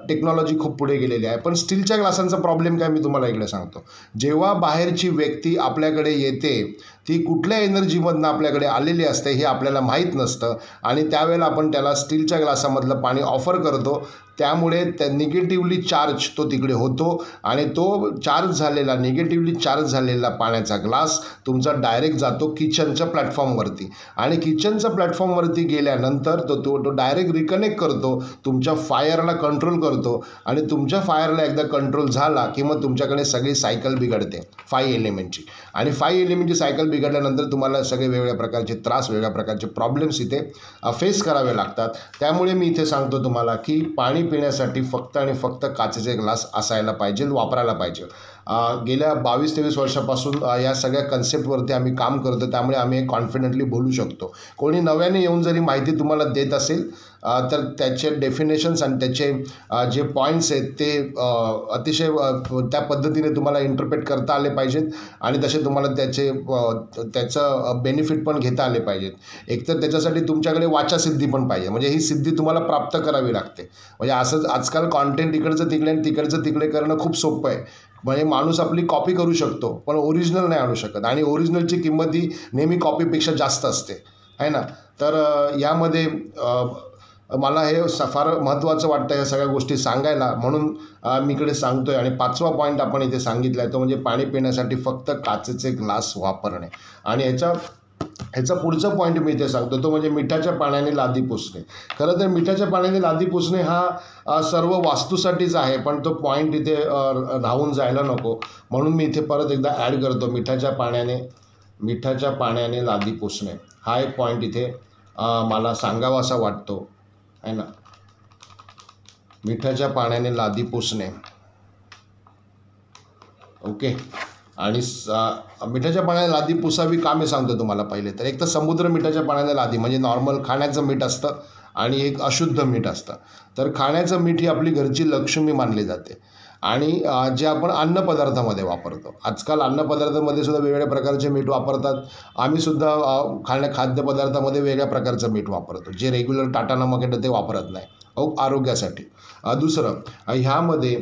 टेक्नॉलॉजी खूप पुढे गेलेली आहे. पण स्टीलच्या ग्लासांचा प्रॉब्लेम काय मी तुम्हाला इकडे सांगतो. जेव्हा बाहेरची व्यक्ती आपल्याकडे येते, ती कुठल्या एनर्जीमधनं आपल्याकडे आलेली असते हे आपल्याला माहीत नसतं, आणि त्यावेळेला आपण त्याला स्टीलच्या ग्लासामधलं पाणी ऑफर करतो. त्यामुळे निगेटिव्हली चार्ज तो तिकडे होतो, आणि तो निगेटिव्हली चार्ज झालेला पाण्याचा ग्लास तुमचा डायरेक्ट जातो किचनच्या प्लॅटफॉर्मवरती, आणि किचनच्या प्लॅटफॉर्मवरती गेल्यानंतर तो डायरेक्ट रिकनेक्ट करतो, तुमच्या फायरला कंट्रोल करतो, आणि तुमच्या फायरला एकदा कंट्रोल झाला की मग तुमच्याकडे सगळी सायकल बिघडते 5 एलिमेंटची, आणि 5 एलिमेंटची सायकल बिघडल्यानंतर तुम्हाला सगळे वेगवेगळ्या प्रकारचे त्रास, वेगवेगळ्या प्रकारचे प्रॉब्लेम्स इथे फेस करावे लागतात. त्यामुळे मी इथे सांगतो तुम्हाला की पाणी पिण्यासाठी फक्त आणि फक्त काचेचे ग्लास असायला पाहिजे, वापरायला पाहिजे. गेल्या 22-23 वर्षापासून या सगळ्या कन्सेप्टवरती आम्ही काम करतो, त्यामुळे आम्ही कॉन्फिडेंटली बोलू शकतो. कोणी नव्याने येऊन जरी माहिती तुम्हाला देत असेल तर त्याचे डेफिनेशन्स आणि त्याचे जे पॉईंट्स आहेत ते अतिशय त्या पद्धतीने तुम्हाला इंटरप्रेट करता आले पाहिजेत आणि तसे तुम्हाला त्याचं बेनिफिट पण घेता आले पाहिजेत. एकतर त्याच्यासाठी तुमच्याकडे वाचासिद्धी पण पाहिजे, म्हणजे ही सिद्धी तुम्हाला प्राप्त करावी लागते. म्हणजे असंच आजकाल कॉन्टेंट इकडचं तिकडे आणि तिकडचं तिकडे करणं खूप सोपं आहे. म्हणजे माणूस आपली कॉपी करू शकतो पण ओरिजिनल नाही आणू शकत, आणि ओरिजिनलची किंमत ही नेहमी कॉपीपेक्षा जास्त असते, आहे ना. तर यामध्ये मला हे फार महत्त्वाचं वाटतं या सगळ्या गोष्टी सांगायला, म्हणून मी इकडे सांगतो आहे. आणि 5वा पॉईंट आपण इथे सांगितला आहे तो म्हणजे पाणी पिण्यासाठी फक्त काचेचे ग्लास वापरणे. आणि ह्याचा पुढचा पॉईंट मी इथे सांगतो तो म्हणजे मिठाच्या पाण्याने लादी पुसणे. खरं तर मिठाच्या पाण्याने लादी पुसणे हा सर्व वास्तूसाठीच आहे, पण तो पॉईंट इथे राहून जायला नको, म्हणून मी इथे परत एकदा ॲड करतो. मिठाच्या पाण्याने लादी पुसणे हा एक पॉईंट इथे मला सांगावासा वाटतो, आहे ना. मिठाच्या पाण्याने लादी पुसणे, ओके. आणि मिठाच्या पाण्याने लादी पुसावी का मी सांगतो तुम्हाला. पहिले तर एक तर समुद्र मिठाच्या पाण्याने लादी म्हणजे नॉर्मल खाण्याचं मीठ असतं आणि एक अशुद्ध मीठ असतं. तर खाण्याचं मीठ ही आपली घरची लक्ष्मी मानली जाते आणि जे आपण अन्नपदार्थामध्ये वापरतो. आजकाल अन्नपदार्थामध्ये सुद्धा वेगवेगळ्या प्रकारचे मीठ वापरतात. आम्ही सुद्धा खाद्यपदार्थामध्ये वेगळ्या प्रकारचं मीठ वापरतो, जे रेग्युलर टाटा नमक येतं ते वापरत नाही आरोग्यासाठी. दुसरं ह्यामध्ये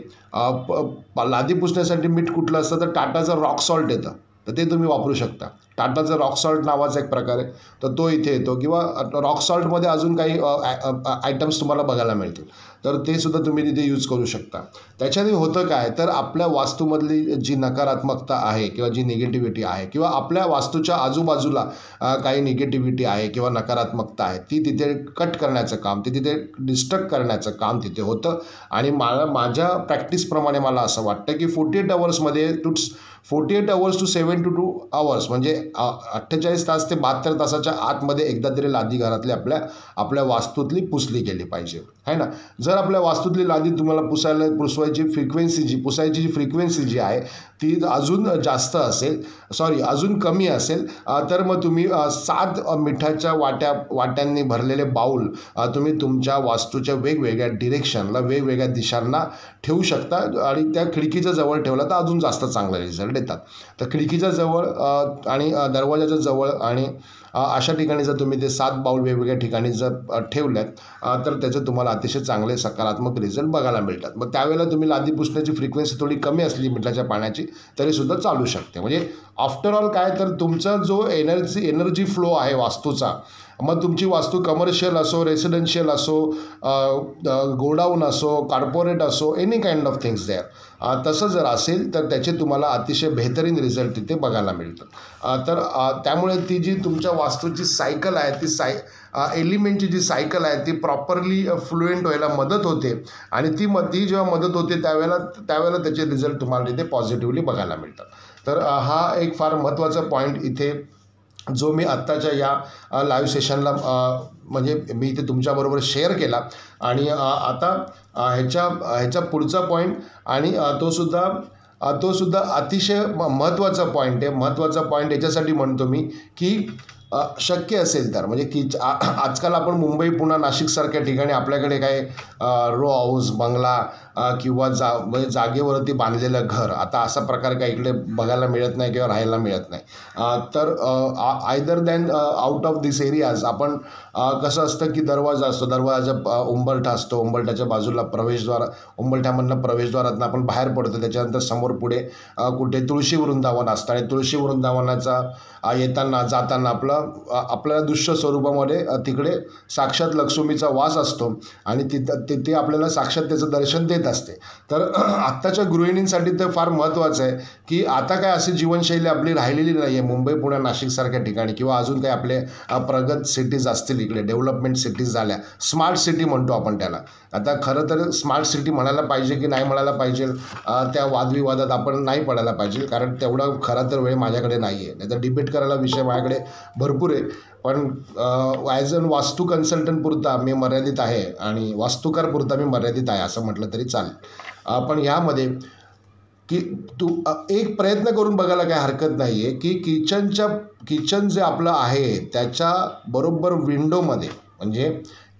लादी पुसण्यासाठी मीठ कुठलं असतं तर टाटाचं रॉक सॉल्ट येतं, तर ते तुम्ही वापरू शकता. टाटाचं रॉक सॉल्ट नावाचा एक प्रकार आहे, तर तो इथे येतो. किंवा रॉक सॉल्टमध्ये अजून काही आयटम्स तुम्हाला बघायला मिळतील, तर ते सुद्धा तुम्ही तिथे यूज करू शकता. त्याच्याने होतं काय तर आपल्या वास्तूमधली जी नकारात्मकता आहे किंवा जी निगेटिव्हिटी आहे किंवा आपल्या वास्तूच्या आजूबाजूला काही निगेटिव्हिटी आहे किंवा नकारात्मकता आहे ती तिथे कट करण्याचं काम, ते तिथे डिस्ट्रक्ट करण्याचं काम तिथे होतं. आणि माझ्या प्रॅक्टिसप्रमाणे मला असं वाटतं की 48 आवर्समध्ये 48 आवर्स टू 72 आवर्स म्हणजे 48 तास ते 72 तासाच्या आतमध्ये एकदा तरी लादी घरातली आपल्या वास्तूतली पुसली गेली पाहिजे, आहे ना. जर आपल्या वास्तूतली लादी तुम्हाला पुसायची फ्रिक्वेन्सी जी आहे ती अजून जास्त असेल, अजून कमी असेल, तर मग तुम्ही 7 मिठाच्या वाट्यांनी भरलेले बाऊल तुम्ही तुमच्या वास्तूच्या वेगवेगळ्या डिरेक्शनला वेगवेगळ्या दिशांना ठेवू शकता आणि त्या खिडकीच्या जवळ ठेवला तर अजून जास्त चांगले रिझल्ट येतात. तर खिडकीच्या जवळ आणि दरवाजाच्या जवळ आणि अशा ठिकाणी जर तुम्ही ते 7 बाऊल वेगवेगळ्या ठिकाणी जर ठेवल्यात तर त्याचे तुम्हाला अतिशय चांगले सकारात्मक रिझल्ट बघायला मिळतात. मग त्यावेळेला तुम्ही लादी पुसण्याची फ्रिक्वेन्सी थोडी कमी असली मिठाच्या पाण्याची तरीसुद्धा चालू शकते. म्हणजे आफ्टर ऑल काय तर तुमचा जो एनर्जी फ्लो आहे वास्तूचा, मग तुमची वास्तू कमर्शियल असो, रेसिडेन्शियल असो, गोडाऊन असो, कॉर्पोरेट असो, any kind of things there, तसं जर असेल तर त्याचे तुम्हाला अतिशय बेहतरीन रिझल्ट तिथे बघायला मिळतात. तर त्यामुळे ती जी तुमच्या वास्तूची सायकल आहे ती एलिमेंटची जी सायकल आहे ती प्रॉपरली फ्लुएंट व्हायला मदत होते आणि ती जेव्हा मदत होते त्यावेळेला त्याचे रिझल्ट तुम्हाला तिथे पॉझिटिव्हली बघायला मिळतात. तर हा एक फार महत्त्वाचा पॉईंट इथे जो मी आत्ताच्या या लाईव्ह सेशनला म्हणजे मी इथे तुमच्याबरोबर शेअर केला. आणि आता ह्याचा पुढचा पॉईंट आणि तो सुद्धा अतिशय महत्त्वाचा पॉईंट आहे. महत्त्वाचा पॉईंट याच्यासाठी म्हणतो मी की शक्य असेल तर म्हणजे की आजकाल आपण मुंबई, पुणे, नाशिकसारख्या ठिकाणी आपल्याकडे काय रो हाऊस, बंगला किंवा म्हणजे जागेवरती बांधलेलं घर, आता असा प्रकार काही इकडे बघायला मिळत नाही किंवा राहायला मिळत नाही. तर either than out of this areas आपण कसं असतं की दरवाजा असतो, दरवाजा उंबरठा असतो, उंबरठ्याच्या बाजूला प्रवेशद्वार, उंबरठ्यामधनं प्रवेशद्वारातनं आपण बाहेर पडतो, त्याच्यानंतर समोर पुढे कुठे तुळशी वृंदावन असतं आणि तुळशी वृंदावनाचा येताना जाताना आपल्याला दृश्य स्वरूपामध्ये तिकडे साक्षात लक्ष्मीचा वास असतो आणि तिथे आपल्याला साक्षात त्याचं दर्शन देत असते. तर आत्ताच्या गृहिणींसाठी तर फार महत्त्वाचं आहे की आता काय अशी जीवनशैली आपली राहिलेली नाही आहे मुंबई, पुणे, नाशिकसारख्या ठिकाणी किंवा अजून काही आपले प्रगत सिटीज असतील इकडे, डेव्हलपमेंट सिटीज झाल्या, स्मार्ट सिटी म्हणतो आपण त्याला. आता खरं तर स्मार्ट सिटी म्हणायला पाहिजे की नाही म्हणायला पाहिजे त्या वादविवादात आपण नाही पडायला पाहिजे, कारण तेवढा खरा तर वेळ माझ्याकडे नाही आहे, नाही तर डिबेट करायला विषय माझ्याकडे भरपूर आहे. पण ॲज अन वास्तू कन्सल्टंट पुरता मी मर्यादित आहे आणि वास्तुकार पुरता मी मर्यादित आहे असं म्हटलं तरी चालेल. पण ह्यामध्ये की एक प्रयत्न करून बघायला काही हरकत नाही आहे की किचन जे आपलं आहे त्याच्या बरोबर विंडोमध्ये, म्हणजे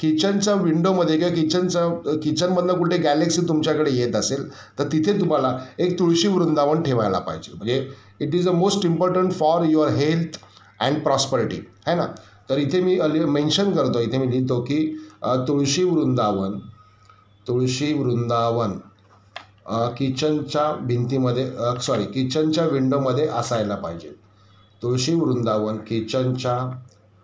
किचनच्या विंडोमध्ये किंवा किचनमधनं कुठे गॅलेक्सी तुमच्याकडे येत असेल तर तिथे तुम्हाला एक तुळशी वृंदावन ठेवायला पाहिजे. म्हणजे it is a most important for your health and prosperity, है ना. तर इथे मी मेन्शन करतो, इथे मी लिहितो की तुळशी वृंदावन किचनच्या भिंतीमध्ये किचनच्या विंडोमध्ये असायला पाहिजे. तुळशी वृंदावन किचनच्या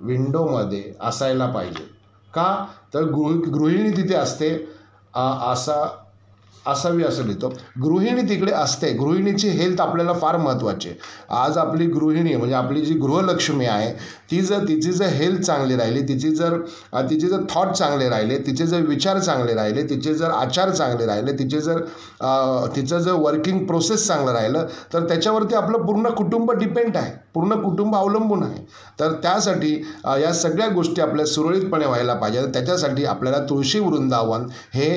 विंडोमध्ये असायला पाहिजे. का तर गृहिणी तिथे असते, असावी असं लिहितो. गृहिणी तिकडे असते. गृहिणीची हेल्थ आपल्याला फार महत्त्वाची आहे. आज आपली गृहिणी म्हणजे आपली जी गृहलक्ष्मी आहे तिची जर हेल्थ चांगली राहिली, तिचे जर थॉट चांगले राहिले, तिचे जर विचार चांगले राहिले, तिचे जर आचार चांगले राहिले, तिचं जर वर्किंग प्रोसेस चांगलं राहिलं तर त्याच्यावरती आपलं पूर्ण कुटुंब डिपेंड आहे, पूर्ण कुटुंब अवलंबून आहे. तर त्यासाठी या सगळ्या गोष्टी आपल्या सुरळीतपणे व्हायला पाहिजे. त्याच्यासाठी आपल्याला तुळशी वृंदावन हे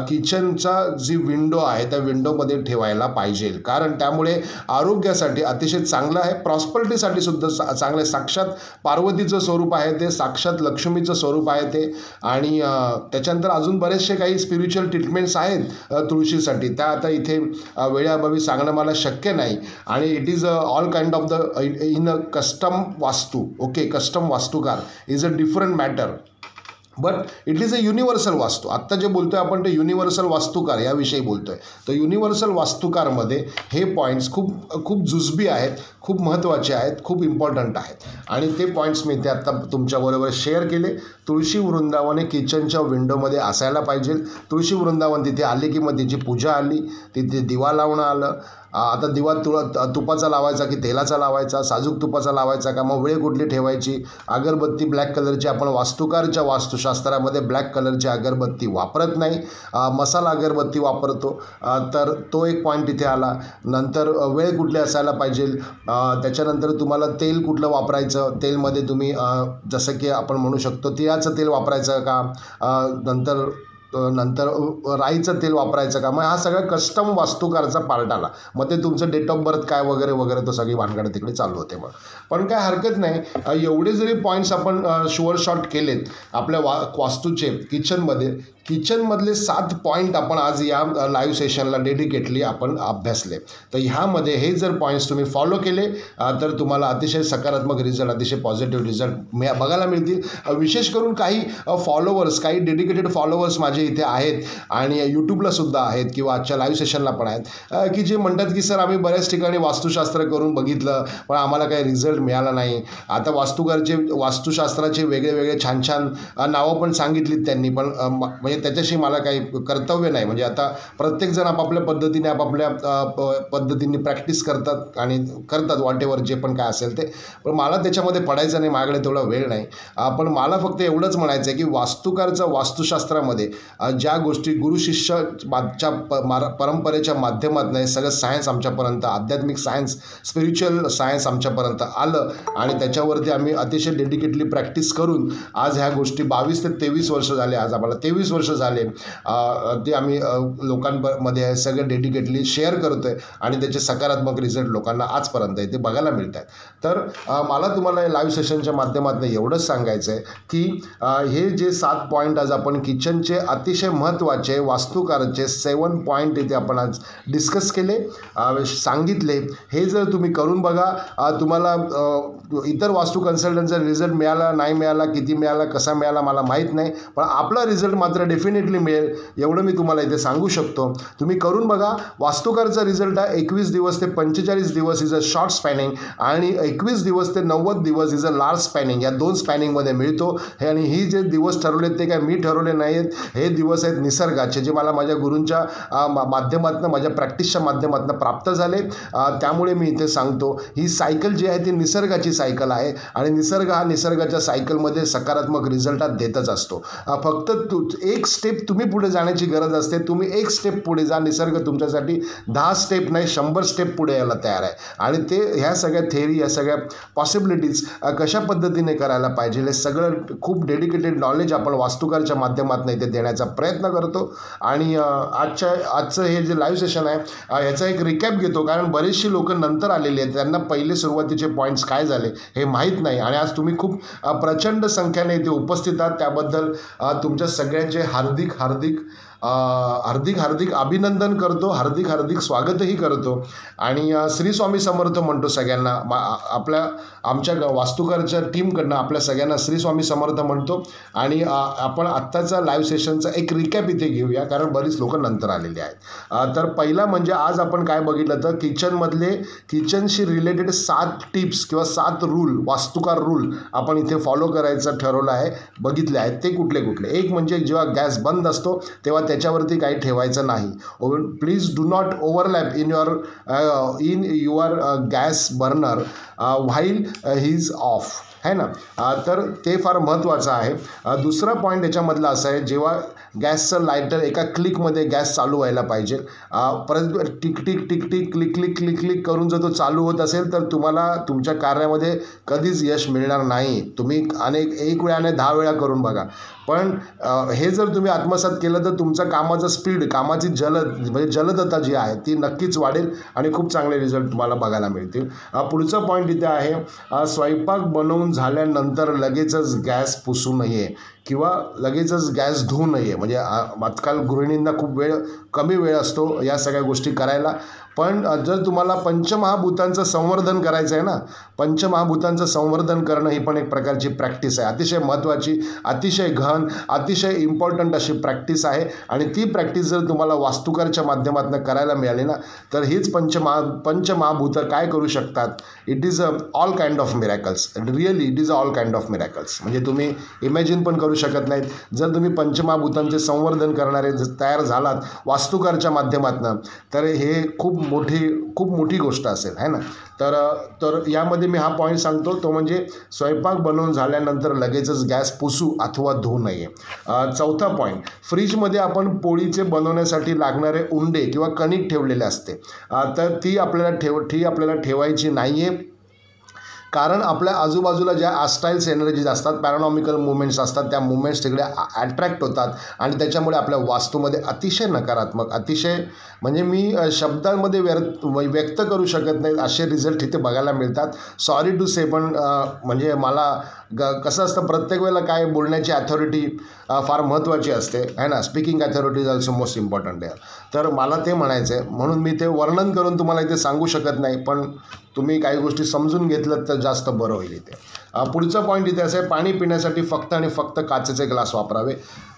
किचनचा जी विंडो आहे त्या विंडोमध्ये ठेवायला पाहिजे. कारण त्यामुळे आरोग्यासाठी अतिशय चांगलं आहे, प्रॉस्परिटीसाठी सुद्धा चांगलं आहे. साक्षात पार्वतीचं स्वरूप आहे ते, साक्षात लक्ष्मीचं स्वरूप आहे ते. आणि त्याच्यानंतर अजून बरेचसे काही स्पिरिच्युअल ट्रीटमेंट्स आहेत तुळशीसाठी, त्या आता इथे वेळेअभावी सांगणं मला शक्य नाही. आणि it is all kind of the in a custom वास्तू. ओके, कस्टम वास्तुकार is a different matter, but it is a universal वास्तू. आत्ता जे बोलतोय आपण ते युनिव्हर्सल वास्तुकार याविषयी बोलतोय. तर युनिव्हर्सल वास्तुकारमध्ये हे पॉईंट्स खूप जुजबी आहेत, खूप महत्त्वाचे आहेत, खूप इम्पॉर्टंट आहेत. आणि ते पॉईंट्स मी ते आत्ता तुमच्याबरोबर शेअर केले. तुळशी वृंदावन हे किचनच्या विंडोमध्ये असायला पाहिजे. तुळशी वृंदावन तिथे आली की मग तिची पूजा आली, तिथे दिवा लावणं आलं. आता दिवा तुपाचा लावायचा की तेलाचा लावायचा, साजूक तुपाचा लावायचा का, मग वेळ कुठली ठेवायची. अगरबत्ती ब्लॅक कलरची, आपण वास्तुकारच्या वास्तुशास्त्रामध्ये ब्लॅक कलरची अगरबत्ती वापरत नाही, मसाला अगरबत्ती वापरतो. तर तो एक पॉईंट तिथे आला. नंतर वेळ कुठली असायला पाहिजे. त्याच्यानंतर तुम्हाला तेल कुठलं वापरायचं, तेलमध्ये तुम्ही जसं की आपण म्हणू शकतो तिळाचं तेल वापरायचं का, नंतर राईचं तेल वापरायचं का. मग हा सगळा कस्टम वास्तुकारचा पार्ट आला. मग ते तुमचं डेट ऑफ बर्थ काय वगैरे वगैरे तो सगळी भानगड तिकडे चालू होते. मग पण काय हरकत नाही, एवढे जरी पॉईंट्स आपण शुअर शॉट केलेत आपल्या वास्तूचे किचनमधले 7 पॉईंट आपण आज या लाईव्ह सेशनला डेडिकेटली आपण अभ्यासले. तर ह्यामध्ये हे जर पॉईंट्स तुम्ही फॉलो केले तर तुम्हाला अतिशय सकारात्मक रिझल्ट, अतिशय पॉझिटिव्ह रिझल्ट बघायला मिळतील. विशेष करून काही फॉलोवर्स, काही डेडिकेटेड फॉलोवर्स माझे इथे आहेत आणि यूट्यूबला सुद्धा आहेत किंवा आजच्या लाईव्ह सेशनला पण आहेत की जे म्हणतात की सर आम्ही बऱ्याच ठिकाणी वास्तुशास्त्र करून बघितलं पण आम्हाला काही रिझल्ट मिळाला नाही. आता वास्तुशास्त्राचे वेगळे छान नावं पण सांगितलीत त्यांनी, पण म्हणजे त्याच्याशी मला काही कर्तव्य नाही. म्हणजे आता प्रत्येकजण आपापल्या पद्धतीने प्रॅक्टिस करतात वॉट एव्हर जे पण काय असेल ते. पण मला त्याच्यामध्ये पडायचं नाही, माझ्याकडे तेवढा वेळ नाही. पण मला फक्त एवढंच म्हणायचं आहे की वास्तुशास्त्रामध्ये ज्या गोष्टी गुरुशिष्याच्या परंपरेच्या माध्यमातून हे सगळं सायन्स आमच्यापर्यंत, आध्यात्मिक सायन्स, स्पिरिच्युअल सायन्स आमच्यापर्यंत आलं आणि त्याच्यावरती आम्ही अतिशय डेडिकेटली प्रॅक्टिस करून आज ह्या गोष्टी 22 ते 23 वर्ष झाले, आज आम्हाला 23 वर्ष झाले, ते आम्ही लोकांमध्ये सगळं डेडिकेटली शेअर करतोय आणि त्याचे सकारात्मक रिझल्ट लोकांना आजपर्यंत ते बघायला मिळत आहेत. तर मला तुम्हाला लाईव्ह सेशनच्या माध्यमातून एवढंच सांगायचं आहे की हे जे 7 पॉईंट आज आपण किचनचे अतिशय महत्त्वाचे वास्तुकारचे 7 पॉईंट इथे आपण आज डिस्कस केले, सांगितले. हे जर तुम्ही करून बघा, तुम्हाला इतर वास्तू कन्सल्टंटचा रिझल्ट मिळाला नाही मिळाला, किती मिळाला, कसा मिळाला मला माहीत नाही, पण आपला रिझल्ट मात्र डेफिनेटली मिळेल एवढं मी तुम्हाला इथे सांगू शकतो. तुम्ही करून बघा. वास्तुकारचा रिझल्ट आहे 21 दिवस ते 45 दिवस इज अ शॉर्ट स्पॅनिंग आणि 21 दिवस ते 90 दिवस इज अ लार्ज स्पॅनिंग. या 2 स्पॅनिंगमध्ये मिळतो. हे आणि ही जे दिवस ठरवलेत ते काय मी ठरवले नाही आहेत, हे दिवस आहेत निसर्गाचे, जे मला माझ्या गुरूंच्या माध्यमातून, माझ्या प्रॅक्टिसच्या माध्यमातून प्राप्त झाले. त्यामुळे मी इथे सांगतो ही सायकल जी आहे ती निसर्गाची सायकल आहे आणि निसर्ग हा निसर्गाच्या सायकलमध्ये सकारात्मक रिझल्ट देतच असतो. फक्त एक स्टेप तुम्ही पुढे जाण्याची गरज असते. तुम्ही एक स्टेप पुढे जा, निसर्ग तुमच्यासाठी 10 स्टेप नाही 100 स्टेप पुढे यायला तयार आहे. आणि ते ह्या सगळ्या थेअरी, ह्या सगळ्या पॉसिबिलिटीज कशा पद्धतीने करायला पाहिजे हे सगळं खूप डेडिकेटेड नॉलेज आपण वास्तुकारच्या माध्यमातून इथे देण्याचा सांगण्याचा प्रयत्न करतो. आणि आजचं हे जे लाईव्ह सेशन आहे याचा एक रिकॅप घेतो, कारण बरेचशी लोक नंतर आलेली आहेत, त्यांना पहिले सुरुवातीचे पॉईंट्स काय झाले हे माहीत नाही. आणि आज तुम्ही खूप प्रचंड संख्येने इथे उपस्थित आहात, त्याबद्दल तुमच्या सगळ्यांचे हार्दिक अभिनंदन करतो, हार्दिक स्वागतही करतो. आणि श्री स्वामी समर्थ म्हणतो सगळ्यांना. आमच्या वास्तुकारच्या टीमकडनं आपल्या सगळ्यांना श्री स्वामी समर्थ म्हणतो. आणि आपण आत्ताचा लाईव्ह सेशनचा एक रिकॅप इथे घेऊया, कारण बरीच लोक नंतर आलेली आहेत. तर पहिला म्हणजे आज आपण काय बघितलं तर किचनशी रिलेटेड 7 टिप्स किंवा 7 रूल, वास्तुकार रूल आपण इथे फॉलो करायचं ठरवलं आहे, बघितले आहेत. ते कुठले एक म्हणजे जेव्हा गॅस बंद असतो तेव्हा त्याच्यावरती काही ठेवायचं नाही. Please do not overlap in your gas burner while he is of, है ना. तर ते फार महत्त्वाचं आहे. दुसरा पॉईंट याच्यामधला असा आहे, जेव्हा गॅसचं लायटर एका क्लिकमध्ये गॅस चालू व्हायला पाहिजे. परत tick tick tick tick click click click click करून जर तो चालू होत असेल तर तुम्हाला तुमच्या कार्यामध्ये कधीच यश मिळणार नाही. तुम्ही एक वेळाने 10 वेळा करून बघा, पण हे जर तुम्ही आत्मसात केलं तर तुमचं कामाचं स्पीड, कामाची जलदता जी आहे ती नक्कीच वाढेल आणि खूप चांगले रिझल्ट तुम्हाला बघायला मिळतील. पुढचा पॉईंट इथे आहे, स्वयंपाक बनवून झाल्यानंतर लगेचच गॅस पुसू नये किंवा लगेचच गॅस धुवू नये. म्हणजे आजकाल गृहिणींना खूप कमी वेळ असतो या सगळ्या गोष्टी करायला. पण जर तुम्हाला पंचमहाभूतांचं संवर्धन करायचं आहे ना, पंचमहाभूतांचं संवर्धन करणं ही पण एक प्रकारची प्रॅक्टिस आहे, अतिशय महत्त्वाची, अतिशय गहन, अतिशय इम्पॉर्टंट अशी प्रॅक्टिस आहे. आणि ती प्रॅक्टिस जर तुम्हाला वास्तुकारच्या माध्यमातून करायला मिळाली ना, तर हीच पंचमहाभूतं काय करू शकतात. It is all kind of miracles, really it is all kind of miracles. म्हणजे तुम्ही इमॅजिन पण करू शकत नाहीत. जर तुम्ही पंचमहाभूतांचे संवर्धन करणारे तयार झालात वास्तुकारच्या माध्यमातून, तर हे खूप मोठी गोष्ट असेल, है ना. तर यामध्ये मी हा पॉईंट सांगतो, तो म्हणजे स्वयंपाक बनवून झाल्यानंतर लगेचच गॅस पुसू अथवा धुवू नये. चौथा पॉईंट, फ्रीजमध्ये आपण पोळीचे बनवण्यासाठी लागणारे उंडे किंवा कणिक ठेवलेले असते, तर ती आपल्याला ठेवायची नाही आहे. कारण आपल्या आजूबाजूला ज्या आस्टाईल्स एनर्जीज असतात, पॅरानॉमिकल मुवमेंट्स असतात, त्या मुवमेंट्स तिकडे अट्रॅक्ट होतात आणि त्याच्यामुळे आपल्या वास्तूमध्ये अतिशय नकारात्मक, अतिशय म्हणजे मी शब्दांमध्ये व्यक्त करू शकत नाही असे रिझल्ट इथे बघायला मिळतात. सॉरी टू से, पण म्हणजे मला कसं असतं, प्रत्येक वेळेला काय बोलण्याची अथॉरिटी फार महत्त्वाची असते, है ना. Speaking authority is also most important आहे. तर मला ते म्हणायचं आहे, म्हणून मी ते वर्णन करून तुम्हाला इथे सांगू शकत नाही, पण तुम्ही काही गोष्टी समजून घेतलं तर जास्त बरं होईल इथे. पुढचा पॉईंट इथे असं आहे, पाणी पिण्यासाठी फक्त आणि फक्त काचेचे ग्लास वापरावे.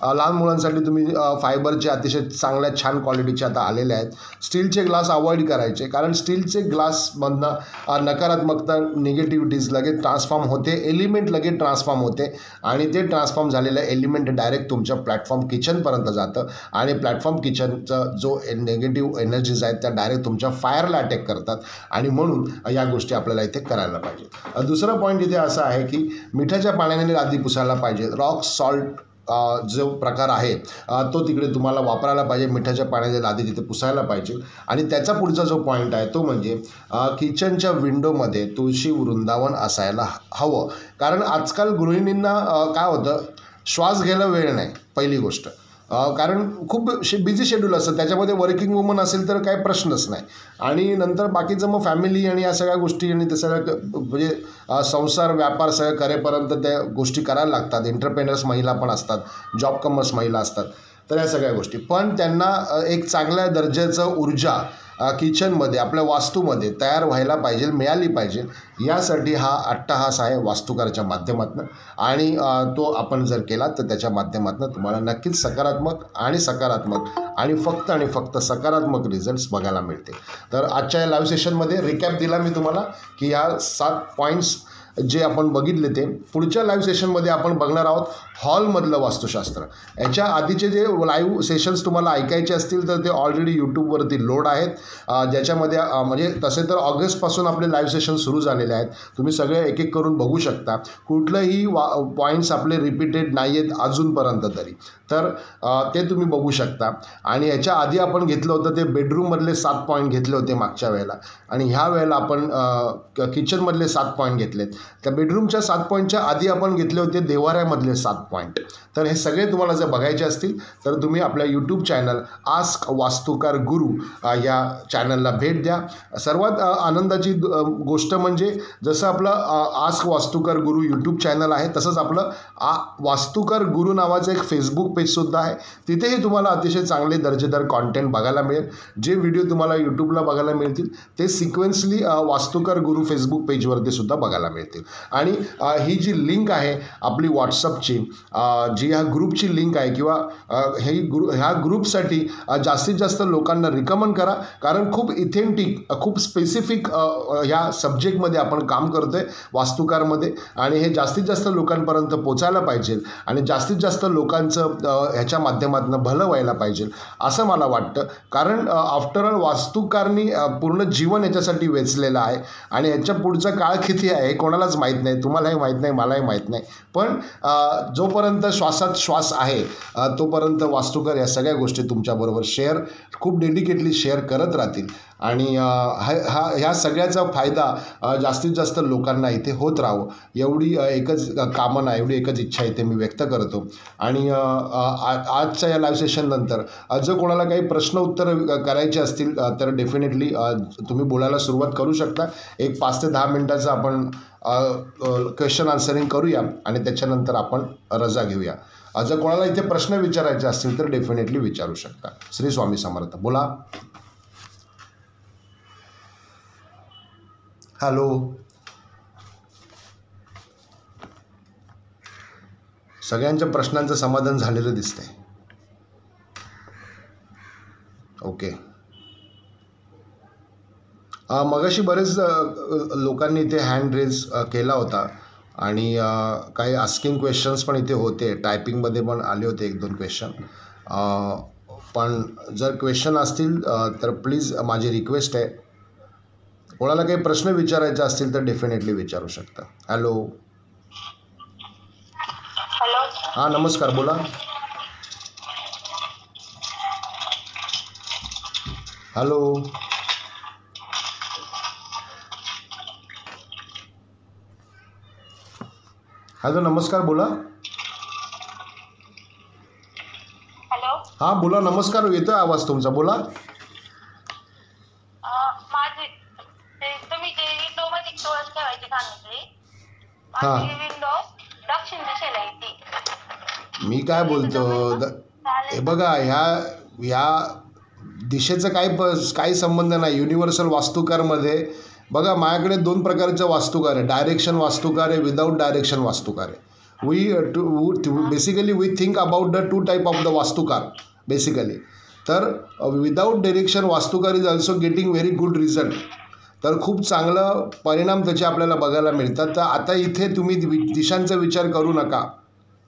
लहान मुलांसाठी तुम्ही फायबरचे अतिशय चांगल्या छान क्वालिटीचे आता आलेले आहेत. स्टीलचे ग्लास अवॉइड करायचे, कारण स्टीलचे ग्लासमधनं नकारात्मकता, निगेटिव्हिटीज लगेच ट्रान्सफॉर्म होते, एलिमेंट लगेच ट्रान्सफॉर्म होते आणि ते ट्रान्सफॉर्म झालेलं एलिमेंट डायरेक्ट तुमच्या प्लॅटफॉर्म किचनपर्यंत जातं आणि प्लॅटफॉर्म किचनचा जो निगेटिव्ह एनर्जीज आहेत त्या डायरेक्ट तुमच्या फायरला अटॅक करतात आणि म्हणून या गोष्टी आपल्याला इथे करायला पाहिजे. दुसरा पॉईंट इथे असा आहे की मिठाच्या पाण्याने लादी पुसायला पाहिजे. रॉक सॉल्ट जो प्रकार आहे तो तिकडे तुम्हाला वापरायला पाहिजे. मिठाच्या पाण्याने लादी तिथे पुसायला पाहिजे. आणि त्याचा पुढचा जो पॉईंट आहे तो म्हणजे किचनच्या विंडोमध्ये तुळशी वृंदावन असायला हवं. कारण आजकाल गृहिणींना काय होतं, श्वास घ्यायला वेळ नाही पहिली गोष्ट, कारण खूप बिझी शेड्यूल असतं, त्याच्यामध्ये वर्किंग वुमन असेल तर काही प्रश्नच नाही. आणि नंतर बाकीचं मग फॅमिली आणि या सगळ्या गोष्टी आणि ते सगळं म्हणजे संसार व्यापार सगळं करेपर्यंत त्या गोष्टी करायला लागतात. एंटरप्रेनर्स महिला पण असतात, जॉब कमर्स महिला असतात, तर या सगळ्या गोष्टी. पण त्यांना एक चांगल्या दर्जाचं ऊर्जा किचनमध्ये आपल्या वास्तूमध्ये तयार व्हायला पाहिजे, मिळाली पाहिजे. यासाठी हा अट्टहास आहे वास्तुकारच्या माध्यमातून आणि तो आपण जर केला तर त्याच्या माध्यमातून तुम्हाला नक्कीच सकारात्मक आणि फक्त सकारात्मक रिझल्ट्स बघायला मिळते. तर आजच्या या लाईव्ह सेशनमध्ये रिकॅप दिला मी तुम्हाला की ह्या 7 पॉईंट्स जे आपण बघितले ते पुढच्या लाईव्ह सेशनमध्ये आपण बघणार आहोत हॉलमधलं वास्तुशास्त्र. याच्या आधीचे जे लाईव्ह सेशन्स तुम्हाला ऐकायचे असतील तर ते ऑलरेडी यूट्यूबवरती लोड आहेत, ज्याच्यामध्ये म्हणजे तसे तर ऑगस्टपासून आपले लाईव्ह सेशन सुरू झालेले आहेत. तुम्ही सगळे एक एक करून बघू शकता. कुठलंही पॉईंट्स आपले रिपीटेड नाही आहेत अजूनपर्यंत तरी, तर ते तुम्ही बघू शकता. आणि याच्या आधी आपण घेतलं होतं ते बेडरूममधले 7 पॉईंट घेतले होते मागच्या वेळेला आणि ह्या वेळेला आपण किचनमधले 7 पॉईंट घेतलेत. त्या बेडरूमच्या 7 पॉईंटच्या आधी आपण घेतले होते देवाऱ्यामधले 7 पॉईंट. तर हे सगळे तुम्हाला जर बघायचे असतील तर तुम्ही आपल्या यूट्यूब चॅनल आस्क वास्तुकार गुरु या चॅनलला भेट द्या. सर्वात आनंदाची गोष्ट म्हणजे जसं आपलं आस्क वास्तुकार गुरु यूट्यूब चॅनल आहे तसंच आपलं वास्तुकार गुरु नावाचं एक फेसबुक पेजसुद्धा आहे. तिथेही तुम्हाला अतिशय चांगले दर्जेदार कॉन्टेंट बघायला मिळेल. जे व्हिडिओ तुम्हाला यूट्यूबला बघायला मिळतील ते सिक्वेन्सली वास्तुकार गुरु फेसबुक पेजवरती सुद्धा बघायला मिळतील. आणि ही जी लिंक आहे आपली व्हॉट्सअपची, जी ह्या ग्रुपची लिंक आहे किंवा ह्या ग्रुपसाठी जास्तीत जास्त लोकांना रिकमेंड करा. कारण खूप इथेंटिक, खूप स्पेसिफिक ह्या सब्जेक्टमध्ये आपण काम करतो आहे वास्तुकारमध्ये, आणि हे जास्तीत जास्त लोकांपर्यंत पोचायला पाहिजे आणि जास्तीत जास्त लोकांचं ह्याच्या माध्यमातून भलं व्हायला पाहिजे असं मला वाटतं. कारण आफ्टर ऑल वास्तुकारनी पूर्ण जीवन याच्यासाठी वेचलेलं आहे आणि याच्या पुढचा काळ किती आहे हे कोणालाच माहीत नाही. तुम्हालाही माहीत नाही, मलाही माहीत नाही. पण जोपर्यंत श्वासात श्वास आहे तोपर्यंत वास्तुकार या सगळ्या गोष्टी तुमच्याबरोबर खूप डेडिकेटली शेअर करत राहतील आणि ह्या सगळ्याचा फायदा जास्तीत जास्त लोकांना इथे होत राहावं एवढी एकच कामना, एवढी एकच इच्छा इथे मी व्यक्त करतो. आणि आजच्या या लाईव्ह सेशननंतर जर कोणाला काही प्रश्न उत्तर करायचे असतील तर डेफिनेटली तुम्ही बोलायला सुरुवात करू शकता. एक 5 ते 10 मिनटाचं आपण क्वेश्चन आन्सरिंग करूया आणि त्याच्यानंतर आपण रजा घेऊया. जर कोणाला इथे प्रश्न विचारायचे असतील तर डेफिनेटली विचारू शकता. श्री स्वामी समर्थ. बोला. हॅलो. सगळ्यांच्या प्रश्नांचं समाधान झालेलं दिसतंय. ओके. मगाशी बरेच लोकांनी इथे हँड रेज केला होता आणि काही आस्किंग क्वेश्चन्स पण इथे होते. टायपिंगमध्ये पण आले होते 1-2 क्वेश्चन. पण जर क्वेश्चन असतील तर प्लीज माझी रिक्वेस्ट आहे, कोणाला काही प्रश्न विचारायचे असतील तर डेफिनेटली विचारू शकता. हॅलो. हॅलो. हां, नमस्कार. बोला. हॅलो. हॅलो, नमस्कार. बोला. हॅलो. हां, बोला. नमस्कार. येतोय आवाज तुमचा. बोला. माझी तुम्ही जे विंडो मध्ये तुळस ठेवायची सांगितली, हां. माझी विंडो दक्षिण दिशेला येते. मी काय बोलतो हे बघा, ह्या दिशेचं काही संबंध नाही. युनिव्हर्सल वास्तुकारमध्ये बघा माझ्याकडे 2 प्रकारचा वास्तुकार आहे. डायरेक्शन वास्तुकार आहे, विदाऊट डायरेक्शन वास्तुकार आहे. Basically we think about the 2 type of the वास्तुकार बेसिकली. तर विदाऊट डायरेक्शन वास्तुकार is also getting very good result. तर खूप चांगलं परिणाम त्याचे आपल्याला बघायला मिळतात. तर आता इथे तुम्ही दिशांचा विचार करू नका,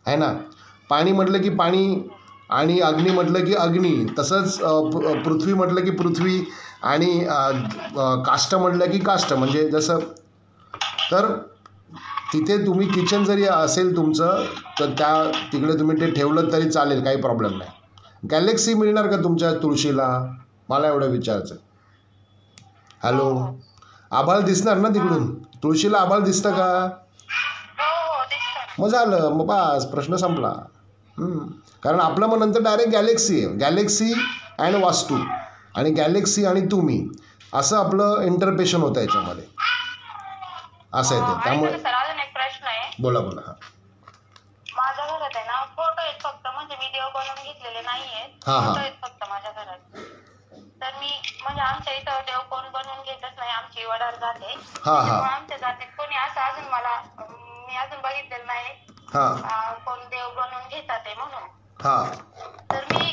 आहे ना. पाणी म्हटलं की पाणी आणि अग्नी म्हटलं की अग्नी, तसंच पृथ्वी म्हटलं की पृथ्वी आणि काष्ट म्हटलं की काष्ट, म्हणजे जसं. तर तिथे तुम्ही किचन जरी असेल तुमचं तर तिकडे तुम्ही ते ठेवलं तरी चालेल, काही प्रॉब्लेम नाही. गॅलेक्सी मिळणार का तुमच्या तुळशीला, मला एवढं विचारायचं. हॅलो. आभाळ दिसणार ना तिकडून, तुळशीला आभाळ दिसतं का? मग झालं, मग बस प्रश्न संपला. कारण आपलं मग नंतर डायरेक्ट गॅलेक्सी आहे. गॅलेक्सी अँड वास्तू आणि गॅलेक्सी आणि तुम्ही असं आपलं इंटरप्रेशन होतं याच्यामध्ये, असं आहे ते. त्यामुळे अजून एक प्रश्न आहे. बोला. बोला. हां. माझ्या घरात आहे ना फोटो आहेत फक्त, म्हणजे मी देव बनवून घेतलेले नाहीये. फोटो आहेत फक्त माझ्या घरात. तर मी म्हणजे आमच्या इथं देव कोण बनवून घेतच नाही, आमची वडार जाते. आमच्या जातीत कोणी असं अजून मी अजून बघितलेलं नाही कोण देव बनवून घेतात ते म्हणून. तर मी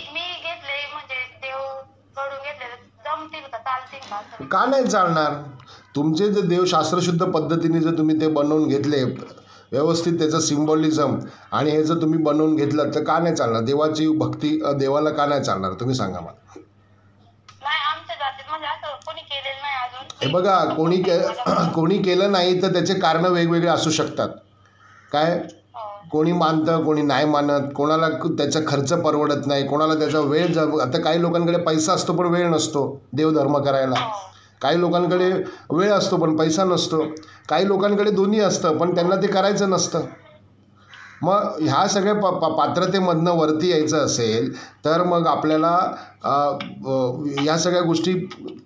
घेतले, म्हणजे देव कडून घेतले, जमतील का, चालतील का नाही चालणार. तुमचे जे देव शास्त्रशुद्ध पद्धतीने जर तुम्ही ते बनवून घेतले व्यवस्थित, त्याचं सिम्बॉलिझम आणि हे जर तुम्ही बनवून घेतलं तर का नाही चालणार. देवाची भक्ती देवाला का नाही चालणार, तुम्ही सांगा मला. हे बघा, कोणी केलं नाही तर त्याचे कारण वेगवेगळे असू शकतात. काय, कोणी मानतं, कोणी नाही मानत, कोणाला त्याचा खर्च परवडत नाही, कोणाला त्याचा वेळ आता काही लोकांकडे पैसा असतो पण वेळ नसतो देवधर्म करायला, काही लोकांकडे वेळ असतो पण पैसा नसतो, काही लोकांकडे दोन्ही असतं पण त्यांना ते करायचं नसतं. मग ह्या सगळ्या पात्रतेमधनं वरती यायचं असेल तर मग आपल्याला ह्या सगळ्या गोष्टी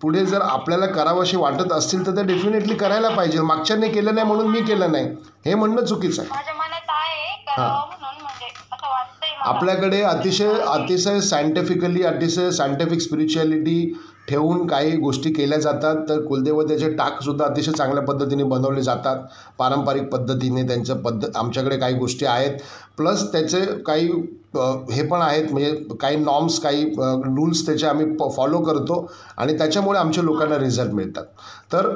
पुढे जर आपल्याला करावंशी वाटत असतील तर ते डेफिनेटली करायला पाहिजे. मागच्याने केलं नाही म्हणून मी केलं नाही हे म्हणणं चुकीचं आहे. आपल्याकडे अतिशय सायंटिफिक स्पिरिच्युअलिटी ठेवून काही गोष्टी केल्या जातात. तर कुलदेवतेचे टाकसुद्धा अतिशय चांगल्या पद्धतीने बनवले जातात पारंपरिक पद्धतीने. आमच्याकडे काही गोष्टी आहेत, प्लस त्याचे काही हे पण आहेत, म्हणजे काही नॉर्म्स, काही रूल्स त्याचे आम्ही फॉलो करतो आणि त्याच्यामुळे आमच्या लोकांना रिझल्ट मिळतात. तर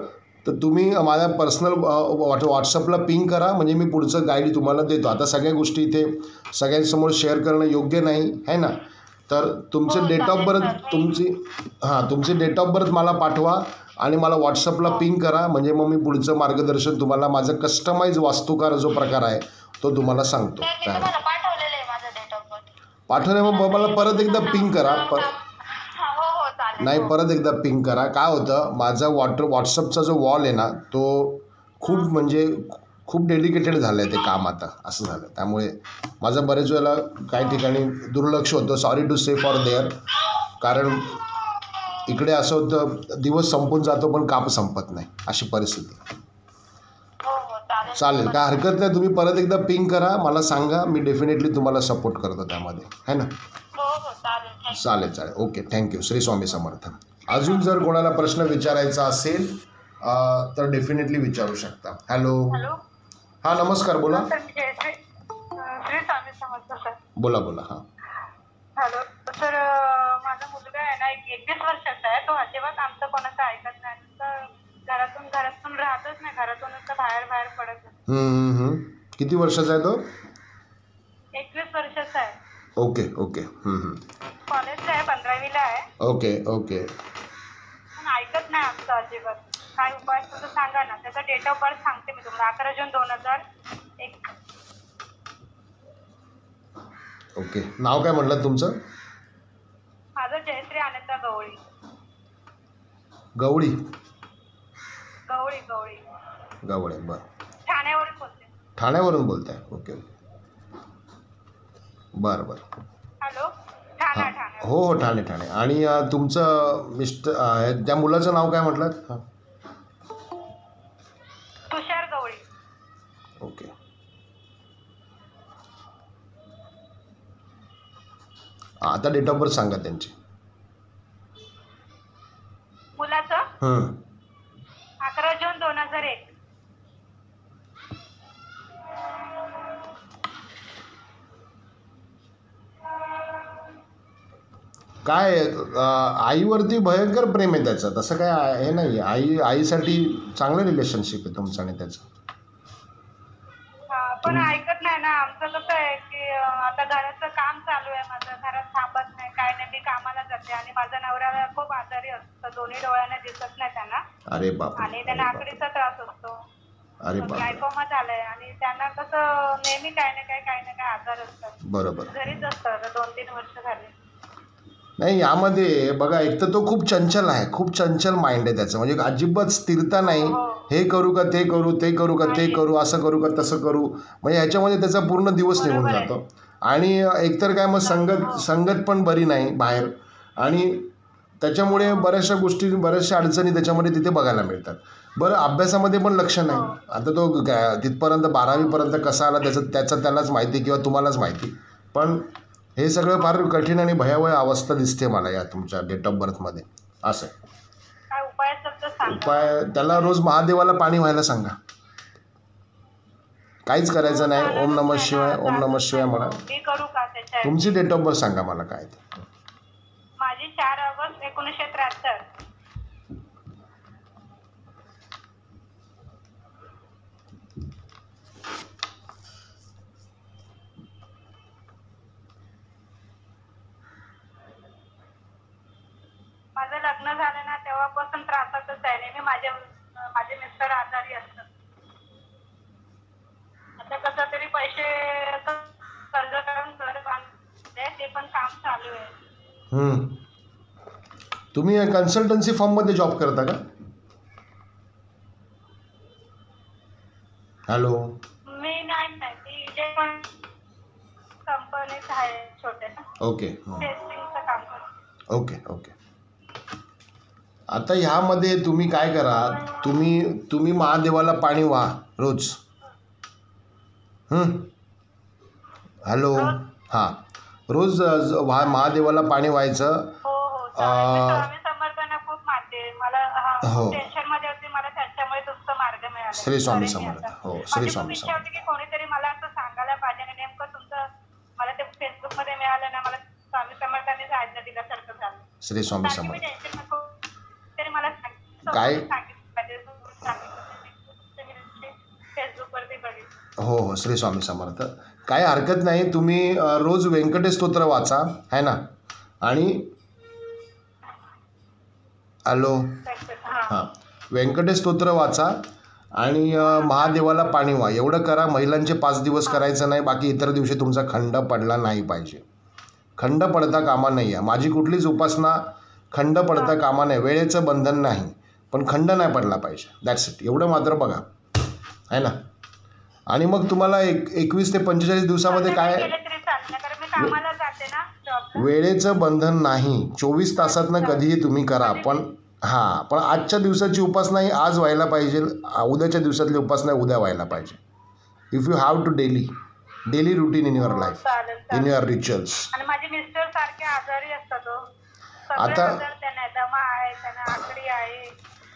तुम्ही माझ्या पर्सनल व्हॉट्सअपला पिंग करा, म्हणजे मी पुढचं गाईड तुम्हाला देतो. आता सगळ्या गोष्टी इथे सगळ्यांसमोर शेअर करणं योग्य नाही आहे ना. तर तुमचे डेट ऑफ बर्थ तुमची डेट ऑफ बर्थ मला पाठवा आणि मला व्हॉट्सअपला पिंग करा, म्हणजे मग मी पुढचं मार्गदर्शन तुम्हाला, माझं कस्टमाइज वास्तुकार जो प्रकार आहे तो तुम्हाला सांगतो. काय पाठवले मग मला परत एकदा पिंग करा. नाही, परत एकदा पिंग करा. काय होतं, माझा व्हॉट्सअपचा जो वॉल आहे ना तो खूप डेडिकेटेड झालं आहे ते काम आता, असं झालं. त्यामुळे माझं बरेच वेळेला काही ठिकाणी दुर्लक्ष होतं. Sorry to say for there. कारण इकडे असं होतं, दिवस संपून जातो पण काम संपत नाही, अशी परिस्थिती. चालेल, काय हरकत नाही. तुम्ही परत एकदा पिंग करा, मला सांगा, मी डेफिनेटली तुम्हाला सपोर्ट करतो त्यामध्ये, है ना. चालेल. Okay, thank you. श्री स्वामी समर्थ. अजून जर कोणाला प्रश्न विचारायचा असेल तर डेफिनेटली विचारू शकता. हॅलो. हां, नमस्कार, बोला. श्री स्वामी समर्थ सर. बोला. हां. हॅलो सर, माझा मुलगा आहे ना 21 वर्षाचा आहे. तो अजिबात आमचं कोणाचं ऐकत नाही. घरातून राहतच नाही, घरातूनच बाहेर पडत. किती वर्षाचा आहे तो? 21 वर्षाचा आहे. ओके. कॉलेजला आहे, 15वीला आहे. ओके. पण ऐकत नाही आमचं अजिबात. काय उपाय तुझं सांगा ना. त्याचा डेट ऑफ बर्थ सांगते मी तुम्हाला. 11 जून 2001. ओके. नाव काय म्हटलं तुमचं? माझं जयश्री अनिता गवळी. गवळी. बरं. ठाण्यावरून बोलताय. ओके. बरं. हॅलो. ठाणे. हो, ठाणे. आणि तुमचं त्या मुलाचं नाव काय म्हटलं? तुषार गवळी. ओके. आता डेट ऑफ बर्थ सांगा त्यांची. मुलाचं 11 जून 2001. काय आईवरती भयंकर प्रेम आहे त्याचं, तसं काय हे नाही. आईसाठी चांगलं रिलेशनशिप आहे तुमचं आणि त्याचं. पण ऐकत नाही ना. आमचं कसं आहे की आता घराचं काम चालू आहे माझं, घरात थांबत नाही, काय नाही. मी कामाला जाते आणि माझा नवरा खूप आजारी असतो, दोन्ही डोळ्याने दिसत नाही त्यांना. अरे बाप. आणि त्यांना आकडीचा त्रास असतो. अरे बाप. ग्लायकोमा झालाय आणि त्यांना कसं नेहमी काय ना काय आजार असतात. बरोबर. घरीच असतात 2-3 वर्ष झाले. नाही, यामध्ये बघा, एक तर तो खूप चंचल आहे, खूप चंचल माइंड आहे त्याचं, म्हणजे अजिबात स्थिरता नाही. हे करू का ते करू, ते करू का ते करू, असं करू का तसं करू, म्हणजे ह्याच्यामध्ये त्याचा पूर्ण दिवस निघून जातो. आणि एकतर काय, मग संगत पण बरी नाही बाहेर, आणि त्याच्यामुळे बऱ्याचशा अडचणी त्याच्यामध्ये तिथे बघायला मिळतात. बरं, अभ्यासामध्ये पण लक्ष नाही. आता तो तिथपर्यंत 12वीपर्यंत कसा आला त्याचं त्यालाच माहिती किंवा तुम्हालाच माहिती. पण हे सगळं फार कठीण आणि भयावह अवस्था दिसते मला या तुमच्या डेट ऑफ बर्थमध्ये. असं उपाय, त्याला रोज महादेवाला पाणी व्हायला सांगा. काहीच करायचं नाही. ओम नमः शिवाय म्हणा. तुमची डेट ऑफ बर्थ सांगा मला काय ते. माझी 4 ऑगस्ट 1973. माझं लग्न झालं ना तेव्हापासून त्रासातच आहे. नेहमी माझे मिस्टर आजारी असतात. आता कसं तरी पैसे कर्ज करून घर बांधले, ते पण काम चालू आहे. तुम्ही कन्सल्टन्सी फर्ममध्ये जॉब करता का? हॅलो. मी नाही माहिती, जे पण कंपनीत आहे छोटे ओके टेस्टिंगचं काम करते. Okay okay. आता ह्यामध्ये तुम्ही काय करा, तुम्ही महादेवाला पाणी वाहा रोज. हॅलो. हां, रोज महादेवाला पाणी व्हायचं. हो हो स्वामी समर्थांना खूप मानते. मला हो. टेन्शन मध्ये होते, मला त्याच्यामुळे तुमचा मार्ग मिळाला. श्री स्वामी समर्थ. हो, श्री स्वामी इच्छा समर्थ. होती की कोणीतरी मला असं सांगायला पाहिजे, आणि नेमकं तुमचं मला ते फेसबुक मध्ये मिळालं ना, मला स्वामी समर्थांनी सांगितलं दिल्यासारखं झालं. श्री स्वामी मी समर्थ. टेन्शन नको तरी मला काय फेसबुक वरती बघितलं. हो हो, श्री स्वामी समर्थ. काय हरकत नाही, तुम्ही रोज व्यंकटेश स्तोत्र वाचा आहे ना. आणि हॅलो. हां, व्यंकटेश स्तोत्र वाचा आणि महादेवाला पाणी व्हा. एवढं करा. महिलांचे 5 दिवस करायचं नाही, बाकी इतर दिवशी तुमचा खंड पडला नाही पाहिजे. खंड पडता कामा नाही आहे. माझी कुठलीच उपासना खंड पडता कामा नाही. वेळेचं बंधन नाही, पण खंड नाही पडला पाहिजे. That's it. एवढं मात्र बघा आहे ना. आणि मग तुम्हाला 21 ते 45 दिवसामध्ये काय, वेळेचं बंधन नाही. 24 तासातनं कधीही तुम्ही करा. पण पण आजच्या दिवसाची उपासना ही आज व्हायला पाहिजे. उद्याच्या दिवसातली उपासना उद्या व्हायला पाहिजे. If you have to daily routine in your life, in your rituals. आणि माझे मिस्टर सारखे आजारी असतात. आता त्यांना दमा आहे, त्यांना आकडी आहे,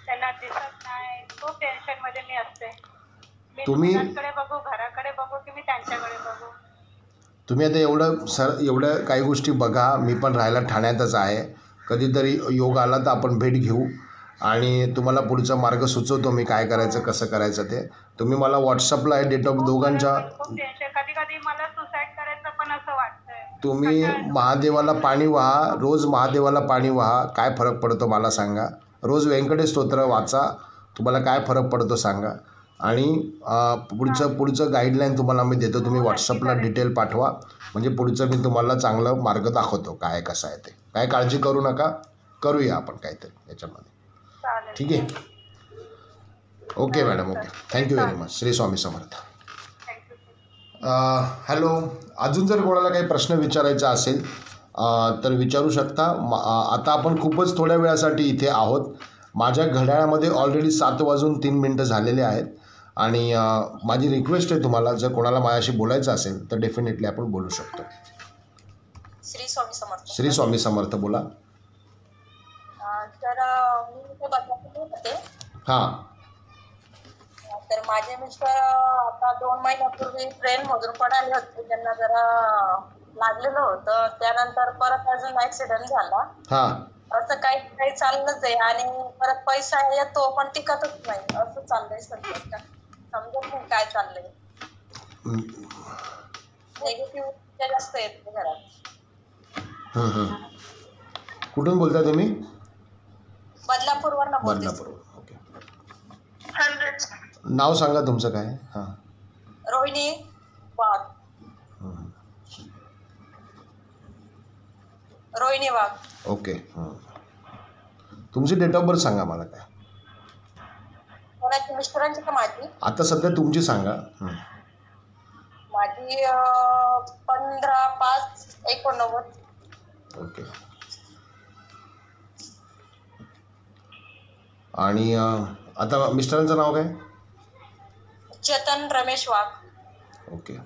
त्यांना दिसत नाही. खूप टेन्शन मध्ये मी असते. तुम्ही बघू, घराकडे बघू की मी त्यांच्याकडे बघू. तुम्ही आता एवढं काही गोष्टी बघा. मी पण राहायला ठाण्यातच आहे. कधीतरी योग आला तर आपण भेट घेऊ आणि तुम्हाला पुढचा मार्ग सुचवतो मी काय करायचं, कसं करायचं ते. तुम्ही मला व्हॉट्सअपला आहे डेट ऑफ दोघांच्या. कधी कधी मला सुसाईड करायचं पण असं वाटतंय. तुम्ही महादेवाला पाणी वाहा, रोज महादेवाला पाणी वाहा. काय फरक पडतो मला सांगा. रोज व्यंकटेश स्तोत्र वाचा, तुम्हाला काय फरक पडतो सांगा. आणि पुढचं गाईडलाईन तुम्हाला मी देतो. तुम्ही व्हॉट्सअपला डिटेल पाठवा, म्हणजे पुढचं मी तुम्हाला चांगलं मार्ग दाखवतो काय कसं आहे ते. काय काळजी करू नका, करूया आपण काहीतरी याच्यामध्ये. ठीक आहे. Okay madam, okay. Thank you very much. Shri Swami Samarth. Hello. अजून जर कोणाला काही प्रश्न विचारायचा असेल तर विचारू शकता. आता आपण खूपच थोड्या वेळासाठी इथे आहोत. माझ्या घड्याळामध्ये ऑलरेडी 7:03 झालेले आहेत. आणि माझी रिक्वेस्ट आहे तुम्हाला, जर कोणाला माझ्याशी बोलायचं असेल तर डेफिनेटली आपण बोलू शकतो. श्री स्वामी समर्थ. श्री स्वामी समर्थ. बोला. तर मी बदलापूर होते. हां. तर माझे मिस्टर आता 2 महिन्यापूर्वी ट्रेनमधून पडाले होते. त्यांना जरा लागलेलं होतं. त्यानंतर परत अजून ऍक्सिडेंट झाला. हां. असं काही चाललंच आहे. आणि परत पैसा येतो पण टिकतच नाही, असं चाललंय सध्या. समजत नाही काय चाललंय. नेगेटिव्ह जास्त येते घरात. कुठून बोलताय तुम्ही? बदलापूरवरून बोलते. बदलापूर. ओके. नाव सांगा तुमचं काय? हां. रोहिणी वाघ. रोहिणी वाघ. ओके. तुमची डेट ऑफ बर्थ सांगा मला. काय कोणाची, मिस्टरांची का माझी? आता सध्या तुमची सांगा. माझी 15/5/89. ओके. आणि आता मिस्टरांचं नाव काय? चेतन रमेश वाघ. ओके.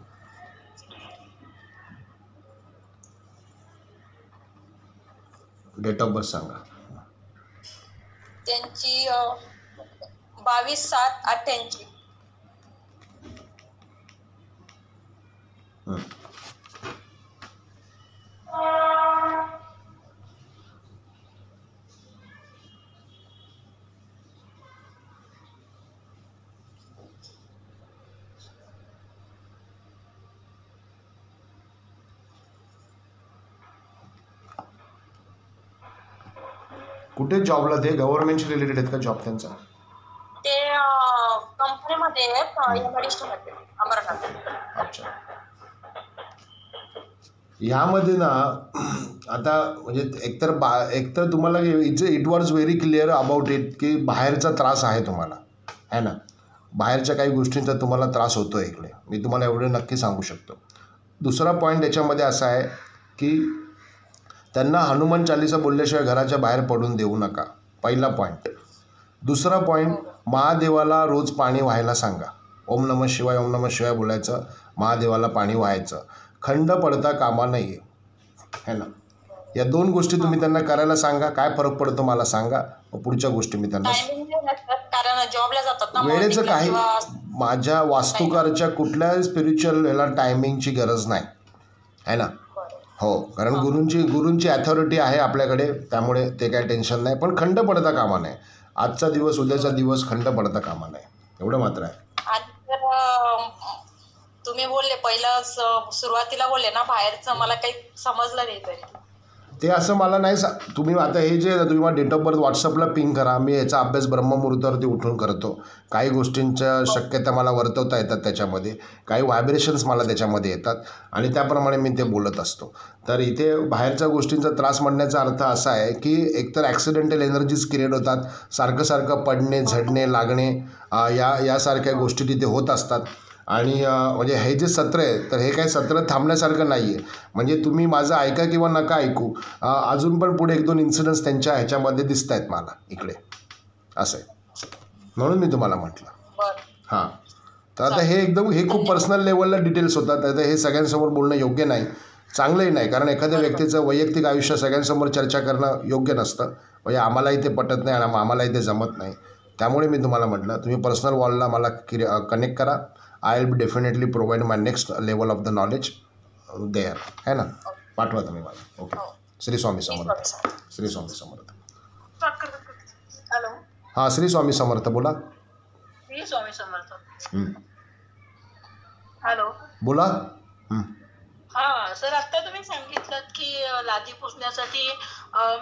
डेट ऑफ बर्थ सांगा. त्यांची 22/7/88. कुठे जॉबला ते? गव्हर्नमेंटशी रिलेटेड आहेत का जॉब त्यांचा? ते कंपनीमध्ये आहेत, एमआयडीसीमध्ये अमरनाथ. अच्छा. यामध्ये ना आता म्हणजे एकतर तुम्हाला it was very clear about it की बाहेरचा त्रास आहे तुम्हाला, आहे ना. बाहेरच्या काही गोष्टींचा तुम्हाला त्रास होतो आहे इकडे, मी तुम्हाला एवढे नक्की सांगू शकतो. दुसरा पॉईंट याच्यामध्ये असा आहे की त्यांना हनुमान चालीसा बोलल्याशिवाय घराच्या बाहेर पडून देऊ नका, पहिला पॉईंट. दुसरा पॉईंट, महादेवाला रोज पाणी व्हायला सांगा. ओम नमः शिवाय ओम नमः शिवाय बोलायचं, महादेवाला पाणी व्हायचं, खंड पडता कामा नये, है ना. या 2 गोष्टी तुम्ही त्यांना करायला सांगा. काय फरक पडतो मला सांगा, पुढच्या गोष्टी मी त्यांना. वेळेचं काही माझ्या वास्तुकारच्या कुठल्याही स्पिरिच्युअल याला टायमिंगची गरज नाही, आहे ना. हो, कारण गुरूंची अथॉरिटी आहे आपल्याकडे, त्यामुळे ते काय टेन्शन नाही. पण खंड पडता कामा नाही, आजचा दिवस उद्याचा दिवस खंड पडता कामा नाही, एवढं मात्र आहे. तुम्ही बोलले पहिलं सुरुवातीला बोलले ना बाहेरचं, मला काही समजलं नाही तरी ते असं मला नाही तुम्ही आता हे जे तुम्ही मला डेट ऑफ बर्थ व्हॉट्सअपला पिंग करा, मी याचा अभ्यास ब्रह्ममुहूर्तावरती उठून करतो. काही गोष्टींच्या शक्यता मला वर्तवता येतात त्याच्यामध्ये, काही व्हायब्रेशन्स मला त्याच्यामध्ये येतात आणि त्याप्रमाणे मी ते बोलत असतो. तर इथे बाहेरच्या गोष्टींचा त्रास म्हणण्याचा अर्थ असा आहे की एकतर ॲक्सिडेंटल एनर्जीज क्रिएट होतात, सारखं पडणे झडणे लागणे यासारख्या गोष्टी तिथे होत असतात. आणि म्हणजे हे जे सत्र आहे तर हे काही सत्र थांबण्यासारखं नाही आहे. म्हणजे तुम्ही माझं ऐका किंवा नका ऐकू, अजून पण पुढे 1-2 इन्सिडन्स त्यांच्या ह्याच्यामध्ये दिसत आहेत मला इकडे, असं आहे. म्हणून मी तुम्हाला म्हटलं. हां, तर आता हे खूप पर्सनल लेवलला डिटेल्स होतात. आता हे सगळ्यांसमोर बोलणं योग्य नाही, चांगलंही नाही. कारण एखाद्या व्यक्तीचं वैयक्तिक आयुष्य सगळ्यांसमोर चर्चा करणं योग्य नसतं. म्हणजे आम्हालाही ते पटत नाही आणि आम्हालाही ते जमत नाही. त्यामुळे मी तुम्हाला म्हटलं तुम्ही पर्सनल वॉलला मला कनेक्ट करा. I will definitely provide my next level of the knowledge there, है ना. पाठवा तुम्ही मला. ओके. श्री स्वामी समर्थ. श्री स्वामी समर्थ. हॅलो. हां, श्री स्वामी समर्थ बोला. श्री स्वामी समर्थ. हॅलो बोला. हां सर, आत्ता तुम्ही सांगितलं की लादी पुसण्यासाठी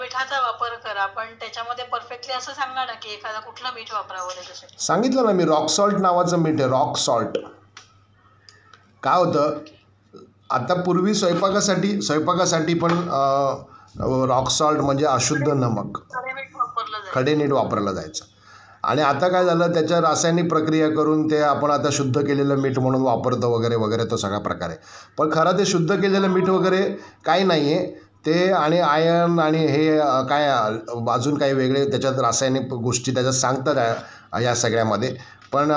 मिठाचा वापर करा, पण त्याच्यामध्ये परफेक्टली असं सांगा ना की एखादा कुठलं मीठ वापरावं त्याच्यासाठी. सांगितलं ना मी, रॉक सॉल्ट नावाचं मीठ आहे, रॉक सॉल्ट. काय होतं, आता पूर्वी स्वयंपाकासाठी पण रॉक सॉल्ट म्हणजे अशुद्ध नमक, खडे मीठ वापरलं जायचं. आणि आता काय झालं, त्याच्या रासायनिक प्रक्रिया करून ते आपण आता शुद्ध केलेलं मीठ म्हणून वापरतो वगैरे वगैरे, तो सगळा प्रकार आहे. पण खरं ते शुद्ध केलेलं मीठ वगैरे काही नाही आहे ते. आणि आयर्न आणि हे काय अजून काही वेगळे त्याच्यात रासायनिक गोष्टी त्याच्यात सांगतात या सगळ्यामध्ये. पण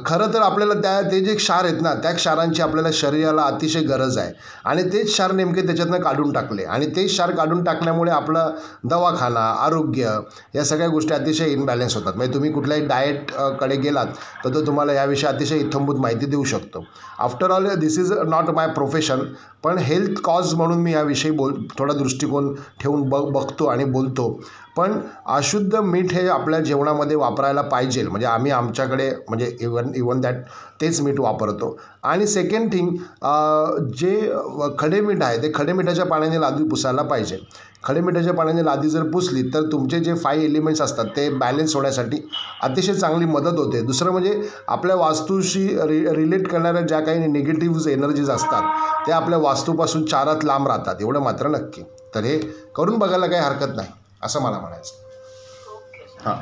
खरं तर आपल्याला ते जे क्षार आहेत ना, त्या क्षारांची आपल्याला शरीराला अतिशय गरज आहे. आणि तेच क्षार नेमके त्याच्यातनं काढून टाकले, आणि तेच क्षार काढून टाकल्यामुळे आपलं दवाखाना, आरोग्य या सगळ्या गोष्टी अतिशय इनबॅलन्स होतात. म्हणजे तुम्ही कुठल्याही डाएटकडे गेलात तर तो तुम्हाला याविषयी अतिशय इत्थंभूत माहिती देऊ शकतो. After all this is not my profession, पण हेल्थ कॉज म्हणून मी याविषयी थोडा दृष्टिकोन ठेवून बघतो आणि बोलतो. पण अशुद्ध मीठ हे आपल्या जेवणामध्ये वापरायला पाहिजे. म्हणजे आम्ही आमच्याकडे म्हणजे इवन दॅट तेच मीठ वापरतो. आणि सेकंड थिंग, जे खडे मीठ आहे ते खडे मिठाच्या पाण्याने लादी पुसायला पाहिजे. खडे मिठाच्या पाण्याने लादी जर पुसली तर तुमचे जे 5 एलिमेंट्स असतात ते बॅलन्स होण्यासाठी अतिशय चांगली मदत होते. दुसरं म्हणजे आपल्या वास्तूशी रिलेट करणाऱ्या ज्या काही निगेटिव्ह एनर्जीज असतात त्या आपल्या वास्तूपासून 4 लांब राहतात, एवढं मात्र नक्की. तर हे करून बघायला काही हरकत नाही असं मला म्हणायचं. हां,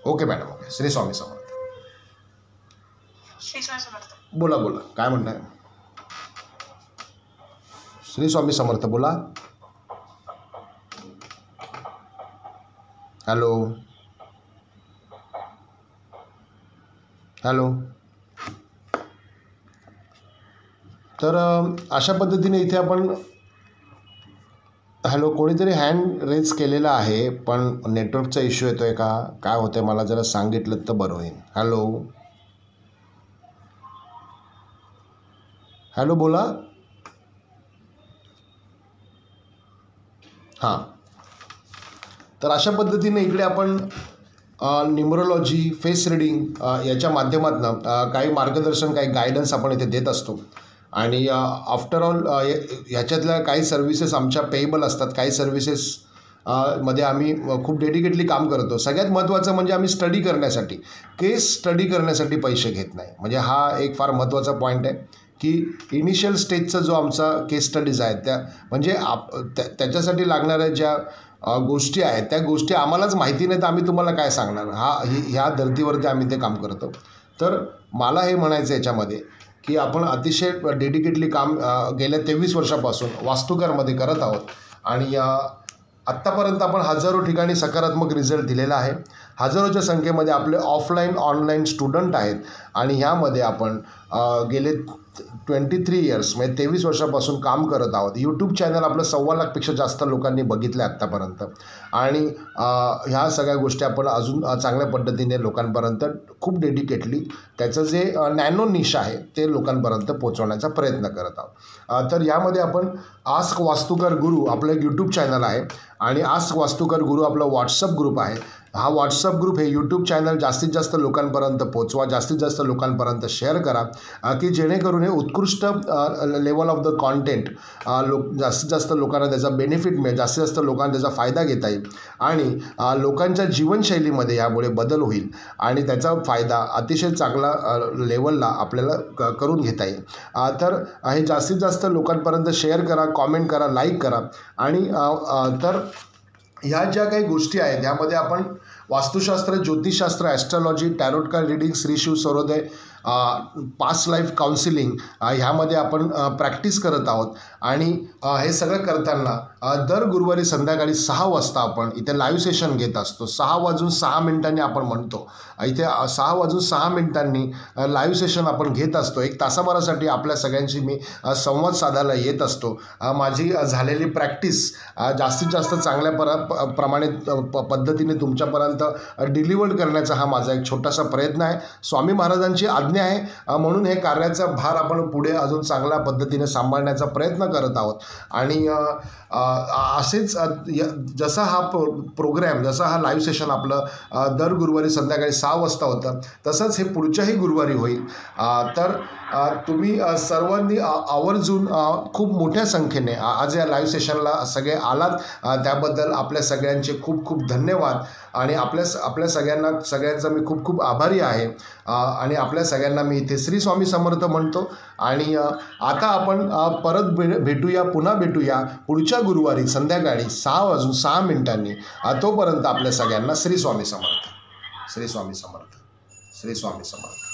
okay madam. Okay. Shri Swami समर्थ. बोला बोला, काय म्हणताय. श्री स्वामी समर्थ बोला. Hello hello. तर अशा पद्धतीने इथे आपण हॅलो, कोणीतरी हँड रेज केलेला आहे, पण नेटवर्कचा इश्यू येतो आहे का काय होतं आहे मला जरा सांगितलं तर बरं होईल. हॅलो हॅलो बोला. हां, तर अशा पद्धतीने इकडे आपण न्यूमरोलॉजी, फेस रिडिंग याच्या माध्यमातून काही मार्गदर्शन, काही गायडन्स आपण इथे देत असतो. आणि आफ्टर ऑल ह्याच्यातल्या काही सर्व्हिसेस आमच्या पेएबल असतात, काही सर्व्हिसेस मध्ये आम्ही खूप डेडिकेटली काम करतो. सगळ्यात महत्त्वाचं म्हणजे आम्ही स्टडी करण्यासाठी, केस स्टडी करण्यासाठी पैसे घेत नाही. म्हणजे हा एक फार महत्त्वाचा पॉईंट आहे की इनिशियल स्टेजचा जो आमचा केस स्टडीज आहेत त्या म्हणजे त्याच्यासाठी लागणाऱ्या ज्या गोष्टी आहेत त्या गोष्टी आम्हालाच माहिती नाही तर आम्ही तुम्हाला काय सांगणार. ह्या धर्तीवरती आम्ही ते काम करतो. तर मला हे म्हणायचं याच्यामध्ये की आपण अतिशय डेडिकेटली काम गेल्या 23 वर्षापासून वास्तुकारमध्ये करत आहोत आणि आत्तापर्यंत आपण हजारो ठिकाणी सकारात्मक रिझल्ट दिलेला आहे. हजारोच्या संख्येमध्ये आपले ऑफलाईन ऑनलाईन स्टुडंट आहेत आणि ह्यामध्ये आपण गेले 23 इयर्स म्हणजे 23 वर्षापासून काम करत आहोत. यूट्यूब चॅनल आपलं 1.25 लाखपेक्षा जास्त लोकांनी बघितलं आहे आत्तापर्यंत आणि ह्या सगळ्या गोष्टी आपण अजून चांगल्या पद्धतीने लोकांपर्यंत खूप डेडिकेटली त्याचं जे नॅनो निश आहे ते लोकांपर्यंत पोहोचवण्याचा प्रयत्न करत आहोत. तर यामध्ये आपण आस्क वास्तुकार गुरु आपलं एक यूट्यूब चॅनल आहे आणि आस्क वास्तुकार गुरु आपला व्हॉट्सअप ग्रुप आहे. हा व्हॉट्सअप ग्रुप हे यूट्यूब चॅनल जास्तीत जास्त लोकांपर्यंत पोचवा, जास्तीत जास्त लोकांपर्यंत शेअर करा की जेणेकरून हे उत्कृष्ट लेवल ऑफ द कॉन्टेंट जास्तीत जास्त लोकांना त्याचा बेनिफिट मिळेल, जास्तीत जास्त लोकांना त्याचा फायदा घेता येईल आणि लोकांच्या जीवनशैलीमध्ये यामुळे बदल होईल आणि त्याचा फायदा अतिशय चांगला लेवलला आपल्याला करून घेता येईल. तर हे जास्तीत जास्त लोकांपर्यंत शेअर करा, कॉमेंट करा, लाईक करा आणि तर ह्या ज्या काही गोष्टी आहेत ह्यामध्ये आपण वास्तुशास्त्र, ज्योतिषशास्त्र, astrology, tarot card reading, Shri Shiv Sarvoday, past life counselling ह्यामध्ये आपण प्रॅक्टिस करत आहोत आणि हे सगळं करताना दर गुरुवारी संध्याकाळी 6 वाजता आपण इथे लाईव्ह सेशन घेत असतो. 6:06 आपण म्हणतो इथे 6:06 लाईव्ह सेशन आपण घेत असतो. 1 तासाभरासाठी आपल्या सगळ्यांशी मी संवाद साधायला येत असतो. माझी झालेली प्रॅक्टिस जास्तीत जास्त चांगल्या प्रमाणे पद्धतीने तुमच्यापर्यंत डिलिव्हर्ड करण्याचा हा माझा एक छोटासा प्रयत्न आहे. स्वामी महाराजांची आज्ञा आहे म्हणून हे कार्याचा भार आपण पुढे अजून चांगल्या पद्धतीने सांभाळण्याचा प्रयत्न करत आहोत आणि असेच जसा हा प्रोग्रॅम, जसा हा लाईव्ह सेशन आपलं दर गुरुवारी संध्याकाळी 6 वाजता होतं तसंच हे पुढच्याही गुरुवारी होईल. तर तुम्ही सर्वांनी आवर्जून खूप मोठ्या संख्येने आज या लाईव्ह सेशनला सगळे आलात त्याबद्दल आपल्या सगळ्यांचे खूप खूप धन्यवाद आणि आपल्या सगळ्यांचा मी खूप खूप आभारी आहे आणि आपल्या सगळ्यांना मी इथे श्री स्वामी समर्थ म्हणतो आणि आता आपण परत पुन्हा भेटूया पुढच्या गुरुवारी संध्याकाळी 6:06 तोपर्यंत आपल्या सगळ्यांना श्री स्वामी समर्थ, श्री स्वामी समर्थ, श्री स्वामी समर्थ.